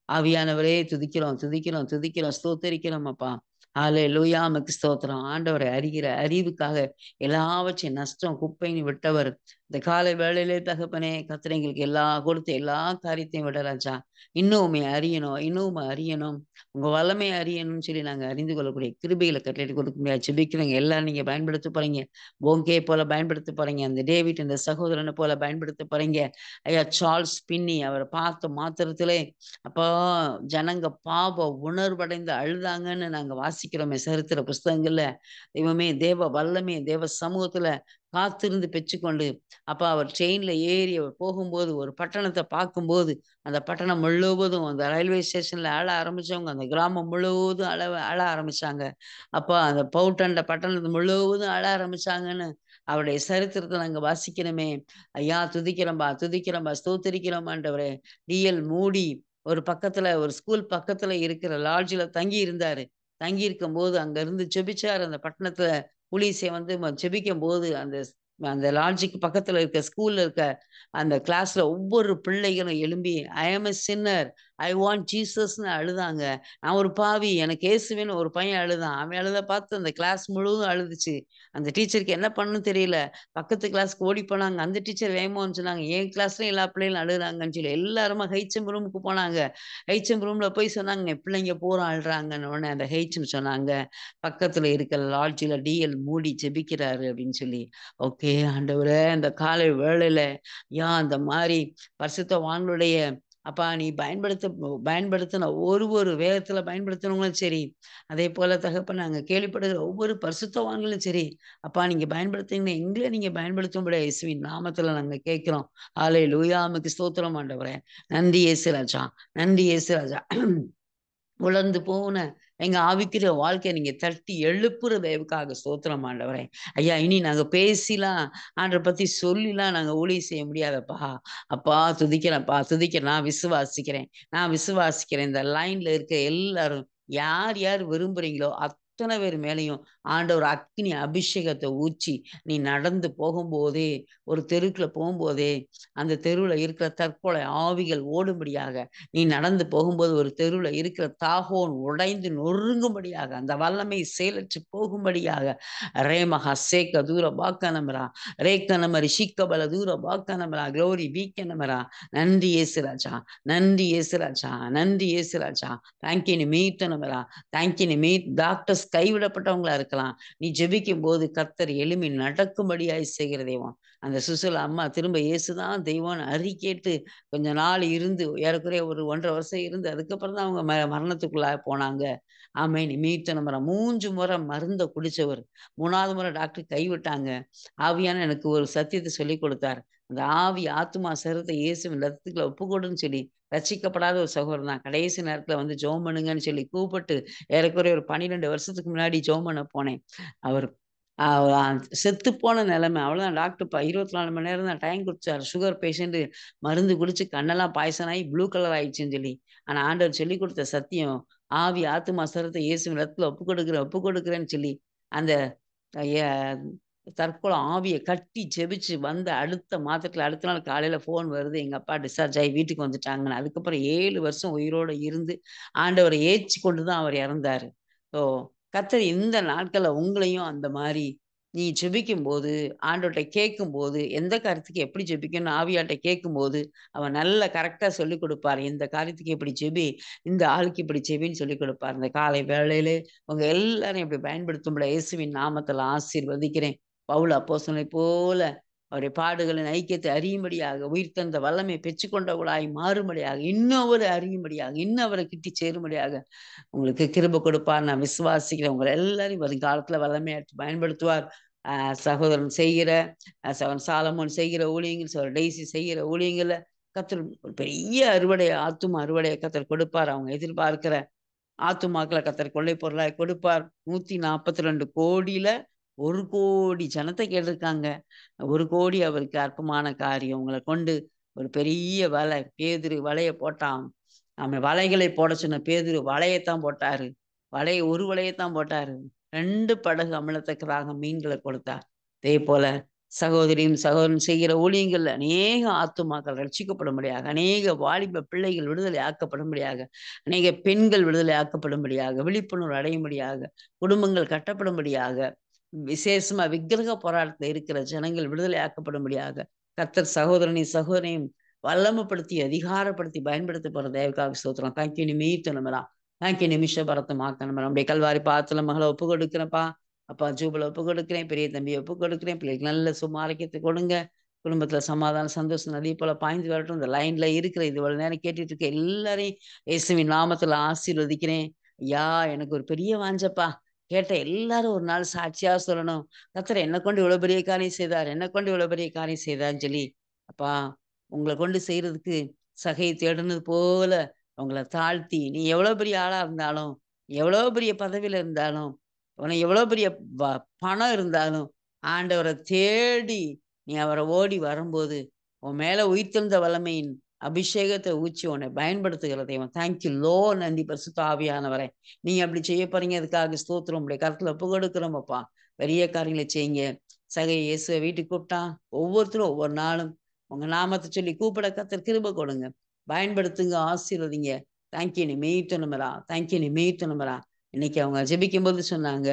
ஆவியானவரே துதிக்கிறோம், துதிக்கிறோம், துதிக்கிறோம், ஸ்தோத்தரிக்கிறோம் அப்பா. ஹalleலூயா உமக்கு ஸ்தோத்திரம். ஆண்டவரை அறிகிற அறிவுக்காக எல்லாவற்றையும் நஷ்டம், குப்பைன்னு விட்டவர். இந்த காலை வேளையிலே தகப்பனே, கர்த்தர் எங்களுக்கு கொடுத்த எல்லா காரியத்தையும் விட ராஜா. இன்னும் உம்மை அறியணும், இன்னும் உம்மை அறியணும். உங்க வல்லமைய அறியணும்னு சொல்லி நாங்க அறிந்து கொள்ளக்கூடிய கிருபைகள கட்டளையிட்டு கொடுக்க முடியாது. ஜெபிக்கிறோங்க. எல்லாரும் நீங்க பயன்படுத்த போறீங்க. போங்கே போல பயன்படுத்த போறீங்க. அந்த டேவிட் இந்த சகோதரன போல பயன்படுத்த போறீங்க. ஐயா சார்ல்ஸ் பின்னி அவர பார்த்த மாத்திரத்திலே அப்போ ஜனங்க பாவ உணர்வடைந்து அழுதாங்கன்னு நாங்க வாசிக்கிறோமே சரித்திர புஸ்தகங்கள்ல. தெய்வமே, தேவ வல்லமை, தேவ சமூகத்துல காத்திருந்து பெற்றுக்கொண்டு, அப்ப அவர் ட்ரெயின்ல ஏறி அவர் போகும்போது, ஒரு பட்டணத்த பார்க்கும்போது, அந்த பட்டணம் முழுவதும் அந்த ரயில்வே ஸ்டேஷன்ல அழ ஆரம்பிச்சவங்க, அந்த கிராமம் முழுவதும் அழ ஆரம்பிச்சாங்க. அப்ப அந்த பவுட்டண்ட பட்டணம் முழுவதும் அழ ஆரம்பிச்சாங்கன்னு அவருடைய சரித்திரத்த நாங்க வாசிக்கிறோமே. ஐயா துதிக்கிறோம்பா, துதிக்கிறோம்பா, ஸ்தோத்திரிக்கிறோம் ஆண்டவரே. டி.எல். மூடி ஒரு பக்கத்துல ஒரு ஸ்கூல் பக்கத்துல இருக்கிற லாட்ஜ்ல தங்கி இருந்தாரு. தங்கி இருக்கும்போது அங்க இருந்து ஜெபிச்சாரு. அந்த பட்டணத்துல போலீஸே வந்து ஜெபிக்கும்போது அந்த லாட்ஜுக்கு பக்கத்துல இருக்க ஸ்கூல்ல இருக்க அந்த கிளாஸ்ல ஒவ்வொரு பிள்ளைகளும் எழும்பி, "ஐ அம் எ சின்னர். ஐ வாண்ட் ஜீசஸ்ன்னு" அழுதாங்க. நான் ஒரு பாவி. எனக்கு இயேசுவேன்னு ஒரு பையன் அழுதான். அவன் அழுதத பார்த்து அந்த கிளாஸ் முழுவதும் அழுதுச்சு. அந்த டீச்சருக்கு என்ன பண்ணணும்னு தெரியல. பக்கத்து கிளாஸ்க்கு ஓடி போனாங்க. அந்த டீச்சர் வேகமா வந்து சொன்னாங்க, "என் கிளாஸ்லயும் எல்லா பிள்ளைகளும் அழுகுறாங்கன்னு" சொல்லி. எல்லாருமா ஹெச்எம் ரூமுக்கு போனாங்க. ஹெச்எம் ரூம்ல போய் சொன்னாங்க, "என் பிள்ளைங்க பூரா அழுறாங்கன்ன" உடனே அந்த ஹெச்எம் சொன்னாங்க, "பக்கத்துல இருக்கிற லாட்ஜ்ல டி.எல். மூடி ஜெபிக்கிறாரு" அப்படின்னு சொல்லி. ஓகே ஆண்டவரே, இந்த காலை வேளையில அந்த மாரி பரிசுத்தவான்களுடைய அப்பா நீ பயன்படுத்தின ஒரு வேதத்துல பயன்படுத்தினவங்களும் சரி, அதேபோல தகப்பனே நாங்க கேள்விப்படுகிற ஒவ்வொரு பரிசுத்தவான்களும் சரி, அப்பா நீங்க பயன்படுத்துனீங்க எங்கள நீங்க பயன்படுத்தும்படியா இயேசுவின் நாமத்துல நாங்க கேட்கிறோம். ஹalleலூயா உமக்கு ஸ்தோத்திரம் ஆண்டவரே. நன்றி இயேசு ராஜா. நன்றி இயேசு ராஜா. உலர்ந்து போன எங்க ஆவிக்குரிய வாழ்க்கைய நீங்க தட்டி எழுப்புற தயவுக்காக ஸ்தோத்திரம் ஆண்டவரே. ஐயா இனி நாங்க பேசிலாம் ஆண்டவர பத்தி சொல்லிலாம் நாங்க ஊழியம் செய்ய முடியாதப்பா. அப்பா துதிக்கிறேன்ப்பா, துதிக்கிறேன். நான் விசுவாசிக்கிறேன். இந்த லைன்ல இருக்க எல்லாரும் யார் யார் விரும்புறீங்களோ அத்தன பேர் மேலயும் ஆண்டவர் அக்கினி அபிஷேகத்த ஊற்றி, நீ நடந்து போகும்போதே, ஒரு தெருக்குள்ள போம்போதே, அந்த தெருவுல இருக்கிற தற்கொலை ஆவிகள் ஓடும்படியாக, நீ நடந்து போகும்போது ஒரு தெருவுல இருக்கிற தாகோன் உடைந்து நொறுங்கும்படியாக, அந்த வல்லமை செயலற்று போகும்படியாக, ரேமஹா சேக்க தூர பாக்கனமரா, ரேக்கனமரி ஷிக்கபல தூர பாக்கனமரா, க்ளோரி வீக்கனமரா. நன்றி இயேசு ராஜா. நன்றி இயேசு ராஜா. நன்றி இயேசு ராஜா. தேங்க் யூ நீ மீட்னமரா. தேங்க் யூ நீ டாக்டர்ஸ் கைவிடப்பட்டவங்களா இருக்கலாம். நீ ஜெபிக்கும்போது கர்த்தர் எழும்பி நடக்கும்படியாய் செய்கிற தெய்வம். அந்த சுசிலா அம்மா திரும்ப இயேசு தான் தெய்வம்னு அறிக்கையிட்டு கொஞ்ச நாள் இருந்து ஏறக்குறைய ஒரு 1½ வருஷம் இருந்து அதுக்கப்புறம் தான் அவங்க மரணத்துக்குள்ளாக போனாங்க. ஆமென். மீட்ன முறை 3 முறை மருந்த குடிச்சவர். 3வது முறை டாக்டர் கைவிட்டாங்க. ஆவியான எனக்கு ஒரு சத்தியத்த சொல்லிக் கொடுத்தார். அந்த ஆவி, ஆத்துமா, சரீரத்த இயேசுவின் ரத்தத்துக்குள்ள ஒப்புக்கொடுன்னு சொல்லி ரட்சிக்கப்படாத ஒரு சகோதரன் தான். கடைசி நேரத்துல வந்து ஜெபம் பண்ணுங்கன்னு சொல்லி கூப்பிட்டு ஏறக்குறைய ஒரு 12 வருஷத்துக்கு முன்னாடி ஜெபம் பண்ண போனேன். அவர் அ அ செத்துப்போன நிலைமை. அவ்வளோதான் டாக்டர் 24 மணி நேரம் தான் டைம் குடுத்தாரு. சுகர் பேஷண்ட் மருந்து குடிச்சு கண்ணெல்லாம் பாய்சன் ஆகி ப்ளூ கலர் ஆயிடுச்சுன்னு சொல்லி. ஆனா ஆண்டவர் சொல்லிக் குடுத்த சத்தியம், ஆவி, ஆத்துமா, சரீரத்த இயேசுவின் ரத்தத்துல ஒப்புக் கொடுக்கிறேன்னு சொல்லி, அந்த எ தற்கொலை ஆவிய கட்டி ஜெபிச்சு வந்த அடுத்த நாள் காலையில ஃபோன் வருது. எங்க அப்பா டிஸ்சார்ஜ் ஆயி வீட்டுக்கு வந்துட்டாங்கன்னு. அதுக்கப்புறம் 7 வருஷம் உயிரோட இருந்து, ஆண்டவர ஏற்றுக்கொண்டு தான் அவர் இறந்தாரு. ஸோ கர்த்தர் இந்த நாட்கள்ல உங்களையும் அந்த மாரி நீ ஜெபிக்கும்போது, ஆண்டவர்ட்ட கேட்கும்போது, எந்த காரியத்துக்கு எப்படி ஜெபிக்கணும்னு ஆவியாட்ட கேட்கும்போது, அவர் நல்லா கரெக்ட்டா சொல்லிக் குடுப்பாரு. இந்த காரியத்துக்கு இப்படி ஜெபி, இந்த ஆளுக்கு இப்படி ஜெபின்னு சொல்லிக் குடுப்பாரு. இந்த காலை வேளையிலே உங்க எல்லாரையும் இப்படி பயன்படுத்தும்படி இயேசுவின் நாமத்தில ஆசீர்வதிக்கிறேன். பவுல் அப்போஸ்தலனைப் போல அவருடைய பாடுகளின் ஐக்கியத்தை அறியும்படியாக, உயிர்த்தெழுந்த வல்லமையை பெற்றுக்கொண்டவர்களாய் மாறும்படியாக, இன்னும் அவரை அறியும்படியாக, இன்னும் அவரை கிட்டி சேரும்படியாக உங்களுக்கு கிருபை கொடுப்பார். நான் விசுவாசிக்கிறேன். உங்கள எல்லாரையும் வருங்காலத்துல வல்லமையா எடுத்து பயன்படுத்துவார். அ சகோதரன் செய்கிற சகோதரன் சாலமோன் செய்கிற ஊழியங்கள், சகோதரர் டெய்சி செய்கிற ஊழியங்கள்ல கர்த்தர் ஒரு பெரிய அறுவடை, ஆத்தும அறுவடைய கர்த்தர் கொடுப்பார். அவங்க எதிர்பார்க்கிற ஆத்துமாக்கள கர்த்தர் கொள்ளை பொருளாய் கொடுப்பார். 142 கோடியில 1,00,00,000 ஜனத்த கேட்டிருக்காங்க. 1,00,00,000 அவருக்கு அற்பமான காரியம். உங்கள கொண்டு ஒரு பெரிய வலை, பேதுரு வலைய போட்டான். அவன் வலைகளை போடச் சொன்ன பேதுரு வலையத்தான் போட்டாரு. ஒரு வலையத்தான் போட்டாரு. 2 படகு அமிழத்தக்கதாக மீன்கள கொடுத்தார். அதேபோல சகோதரியும் சகோதரனும் செய்கிற ஊழியங்கள்ல அநேக ஆத்துமாக்கள் ரட்சிக்கப்படும்படியாக, அநேக வாலிப பிள்ளைகள் விடுதலை ஆக்கப்படும்படியாக, அநேக பெண்கள் விடுதலை ஆக்கப்படும்படியாக, விழிப்புணர்வு அடையும்படியாக, குடும்பங்கள் கட்டப்படும்படியாக, விசேஷமா விக்கிரக போராட்டத்துல இருக்கிற ஜனங்கள் விடுதலை ஆக்கப்படும்படியாக, கர்த்தர் சகோதரனையும் சகோதரியையும் வல்லமைப்படுத்தி, அதிகாரப்படுத்தி பயன்படுத்தப்படுற தயவுக்காக ஸ்தோத்திரம். தேங்க்யூ நிமித்தனமெல்லாம். தேங்க்யூ நிமிஷ பரத்தமாக்கணும். நம்முடைய கல்வாரி பாத்துல மகளை ஒப்பு கொடுக்கிறேன்ப்பா. அப்பா ஜூபல ஒப்பு கொடுக்கிறேன். பெரிய தம்பியை ஒப்பு கொடுக்கிறேன். பிள்ளைக்கு நல்ல சும்மா ஆரோக்கியத்தை கொடுங்க. குடும்பத்துல சமாதானம், சந்தோஷம் நதி போல பாய்ந்து வரட்டும். இந்த லைன்ல இருக்கிற இது இவ்வளவு நேரம் கேட்டுட்டு இருக்க எல்லாரையும் இயேசுவின் நாமத்துல ஆசீர்வதிக்கிறேன். ஐயா, எனக்கு ஒரு பெரிய வாஞ்சப்பா. கேட்ட எல்லாரும் ஒரு நாள் சாட்சியா சொல்லணும். கர்த்தர் என்ன கொண்டு இவ்வளவு பெரிய காரியம் செய்தார், என்ன கொண்டு இவ்வளவு பெரிய காரியம் செய்தார்ன்னு சொல்லி. அப்பா, உங்களை கொண்டு செய்யறதுக்கு சகையை தேடுனது போல உங்களை தாழ்த்தி, நீ எவ்வளவு பெரிய ஆளா இருந்தாலும், எவ்வளவு பெரிய பதவியில இருந்தாலும், உனக்கு எவ்வளவு பெரிய பணம் இருந்தாலும், ஆண்டவரை தேடி நீ அவரை ஓடி வரும்போது, உன் மேல உயிர்த்தெழுந்த வல்லமையின் அபிஷேகத்தை ஊற்றி உன்னை பயன்படுத்துகிற தெய்வம். Thank you low. நன்றி பரிசுத்த ஆவியானவரே. நீங்க அப்படி செய்ய போறீங்க. அதுக்காக ஸ்தோத்திரம். உங்களுடைய கருத்துல ஒப்பு கொடுக்கிறோம் அப்பா. பெரிய காரியங்களை செய்யுங்க. சகை இயேசுவை வீட்டுக்கு கூப்பிட்டா ஒவ்வொருத்தரும் ஒவ்வொரு நாளும் உங்க நாமத்தை சொல்லி கூப்பிட கர்த்தர் கிருபை கொடுங்க. பயன்படுத்துங்க, ஆசீர்வதிங்க. தேங்க்யூ நீ மீட்டணுமரா, தேங்க்யூ நீ மீட்டணுமரா. இன்னைக்கு அவங்க ஜெபிக்கும் போது சொன்னாங்க,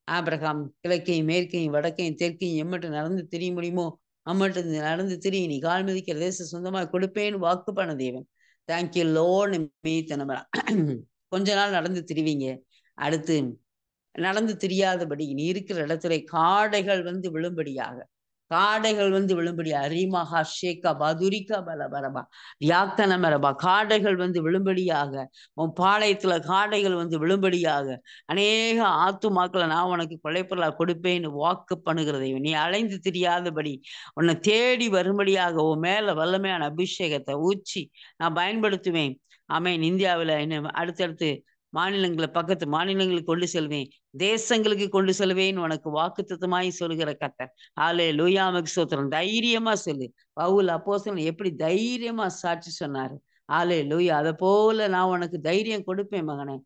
ஆபிரகாம் கிழக்கையும் மேற்கையும் வடக்கையும் தெற்கையும் எம்மட்டு நடந்து திரிய முடியுமோ அம்மட்டு நடந்து திரி, நீ கால் மிதிக்கிற தேசம் சொந்தமா கொடுப்பேன்னு வாக்கு பண்ண தேவன். தேங்க்யூ லோன்னு மீட்டணுமரா. கொஞ்ச நாள் நடந்து திரிவீங்க. அடுத்து நடந்து தெரியாதபடி நீ இருக்கிற இடத்துல காடைகள் வந்து விழும்படியாக, காடைகள் வந்து விழும்படியா ரீமஹா ஷேக்கா பதுரிக்கா பலபரபா யாக்கனமரபா காடைகள் வந்து விழும்படியாக, உன் பாளையத்துல காடைகள் வந்து விழும்படியாக, அநேக ஆத்துமாக்களை நான் உனக்கு கொலைப்பொருளா கொடுப்பேன்னு வாக்கு பண்ணுகிறதை நீ அலைந்து தெரியாதபடி உன்னை தேடி வரும்படியாக உன் மேல வல்லமையான அபிஷேகத்தை ஊற்றி நான் பயன்படுத்துவேன். ஆமேன். இந்தியாவில் என்ன அடுத்தடுத்து மாநிலங்களை பக்கத்து மாநிலங்களுக்கு கொண்டு செல்வேன், தேசங்களுக்கு கொண்டு செல்வேன்னு உனக்கு வாக்குத்தத்தமாய் சொல்லுகிற கர்த்தர். ஹல்லேலூயா. உமக்கு ஸ்தோத்திரம். தைரியமா சொல்லு. பவுல் அப்போஸ்தலன் எப்படி தைரியமா சாட்சி சொன்னாரு. ஹல்லேலூயா. அதை போல நான் உனக்கு தைரியம் கொடுப்பேன் மகனே.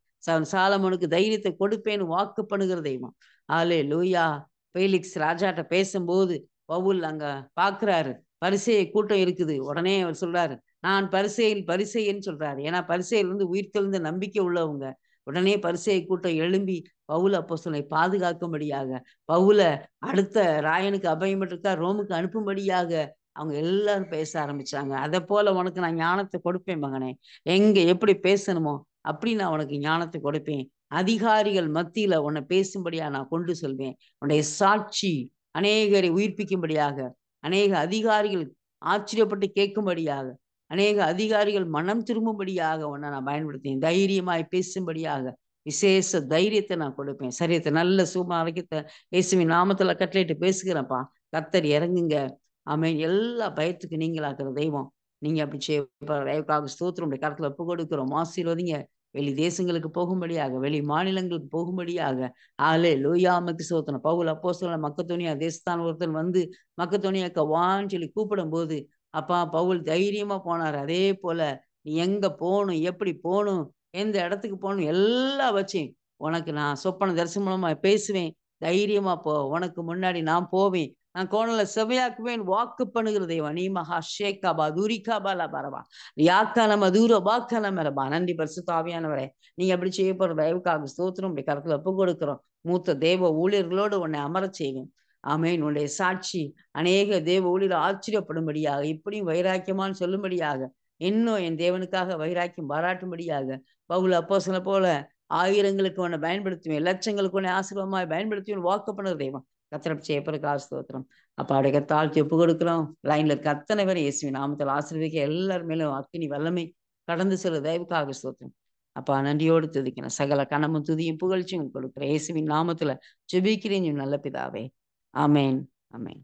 சாலமோனுக்கு தைரியத்தை கொடுப்பேன்னு வாக்கு பண்ணுகிற தெய்வம். ஹல்லேலூயா. பேலிக்ஸ் ராஜாட்ட பேசும்போது பவுல் அங்க பாக்குறாரு, பரிசேய கூட்டம் இருக்குது. உடனே அவர் சொல்றாரு, நான் பரிசேயன்னு சொல்றாரு. ஏன்னா பரிசேயர் வந்து உயிர்த்தெழுந்த நம்பிக்கை உள்ளவங்க. உடனே பரிசேய கூட்டம் எழும்பி பவுல் அப்போஸ்தலனை பாதுகாக்கும்படியாக, பவுல அடுத்த ராயனுக்கு அபயமிட்டிருக்கா ரோமுக்கு அனுப்பும்படியாக அவங்க எல்லாரும் பேச ஆரம்பிச்சாங்க. அதை போல உனக்கு நான் ஞானத்தை கொடுப்பேன் மகனே. எங்க எப்படி பேசணுமோ அப்படி நான் உனக்கு ஞானத்தை கொடுப்பேன். அதிகாரிகள் மத்தியில உன்னை பேசும்படியா நான் கொண்டு செல்வேன். உன்னுடைய சாட்சி அநேகரை உயிர்ப்பிக்கும்படியாக, அநேக அதிகாரிகள் ஆச்சரியப்பட்டு கேட்கும்படியாக, அநேக அதிகாரிகள் மனம் திரும்பும்படியாக உன்னை நான் பயன்படுத்தேன். தைரியமாய் பேசும்படியாக விசேஷ தைரியத்தை நான் கொடுப்பேன். சரியத்தை நல்ல சும்மா ஆரோக்கியத்தை இயேசுவின் நாமத்துல கட்டளையிட்டு பேசுகிறேன்ப்பா. கர்த்தர் இறங்குங்க. ஆமென். எல்லா பயத்துக்கு நீங்களாக்குற தெய்வம். நீங்க அப்படி செய்யக்காக ஸ்தோத்திரம். கருத்துல ஒப்பு கொடுக்கிறோம். ஆசீர்வதிங்க. வெளி தேசங்களுக்கு போகும்படியாக, வெளி மாநிலங்களுக்கு போகும்படியாக. ஹல்லேலூயா. உமக்கு ஸ்தோத்திரம். பவுல் அப்போஸ்தலன் மக்கதோனியா தேசத்தான் ஒருத்தன் வந்து மக்கதோனியாக்கு வான்னு சொல்லி கூப்பிடும் போது அப்பா பவுல் தைரியமா போனார். அதே போல நீ எங்க போகணும், எப்படி போகணும், எந்த இடத்துக்கு போகணும் எல்லாம் வச்சு உனக்கு நான் சொப்பன தரிசனம் மூலமா பேசுவேன். தைரியமா போ. உனக்கு முன்னாடி நான் போவேன். நான் கோணல செவையாக்குவேன் வாக்கு பண்ணுகிற தெய்வம். நீ மகா ஷேக்காபா துரிகாபாலா பரபா யாக்கான மதுர பாக்கான மரபா. நன்றி பரிசுத்த ஆவியானவரே. நீங்க அப்படி செய்ய போற தயவுக்காக ஸ்தோத்திரம். இப்படி கருத்துல ஒப்பு கொடுக்கிறோம். மூத்த தேவ ஊழியர்களோடு உன்னை அமரச் செய்வேன். ஆமென். உன்னுடைய சாட்சி அநேக தேவ ஊழியர் ஆச்சரியப்படும்படியாக, இப்படியும் வைராக்கியமான்னு சொல்லும்படியாக, இன்னும் என் தேவனுக்காக வைராக்கியம் பாராட்டும்படியாக, பவுல் அப்போஸ்தலனைப் போல ஆயிரங்களுக்கு உன்னை பயன்படுத்துவேன், லட்சங்களுக்கு உன்னை ஆசீர்வாதமாய் பயன்படுத்துவேன் வாக்கு பண்ணுகிற தெய்வம். கர்த்தர் செய்யப்படுகிற ஸ்தோத்திரம். அப்பா அடைய தாழ்த்தி ஒப்பு கொடுக்கிறோம். லைன்ல இருக்க அத்தனை பேரும் இயேசுவின் நாமத்தில் ஆசீர்வதிக்க எல்லார் மேலும் அக்கினி வல்லமை கடந்து செல்ல தயவுக்காக ஸ்தோத்திரம். அப்பா நன்றியோடு துதிக்கிறேன். சகல கனமும் துதியும் புகழ்ச்சியும் கொடுக்கிறேன். இயேசுவின் நாமத்துல ஜெபிக்கிறேன் நல்ல பிதாவே. ஆமென். ஆமென்.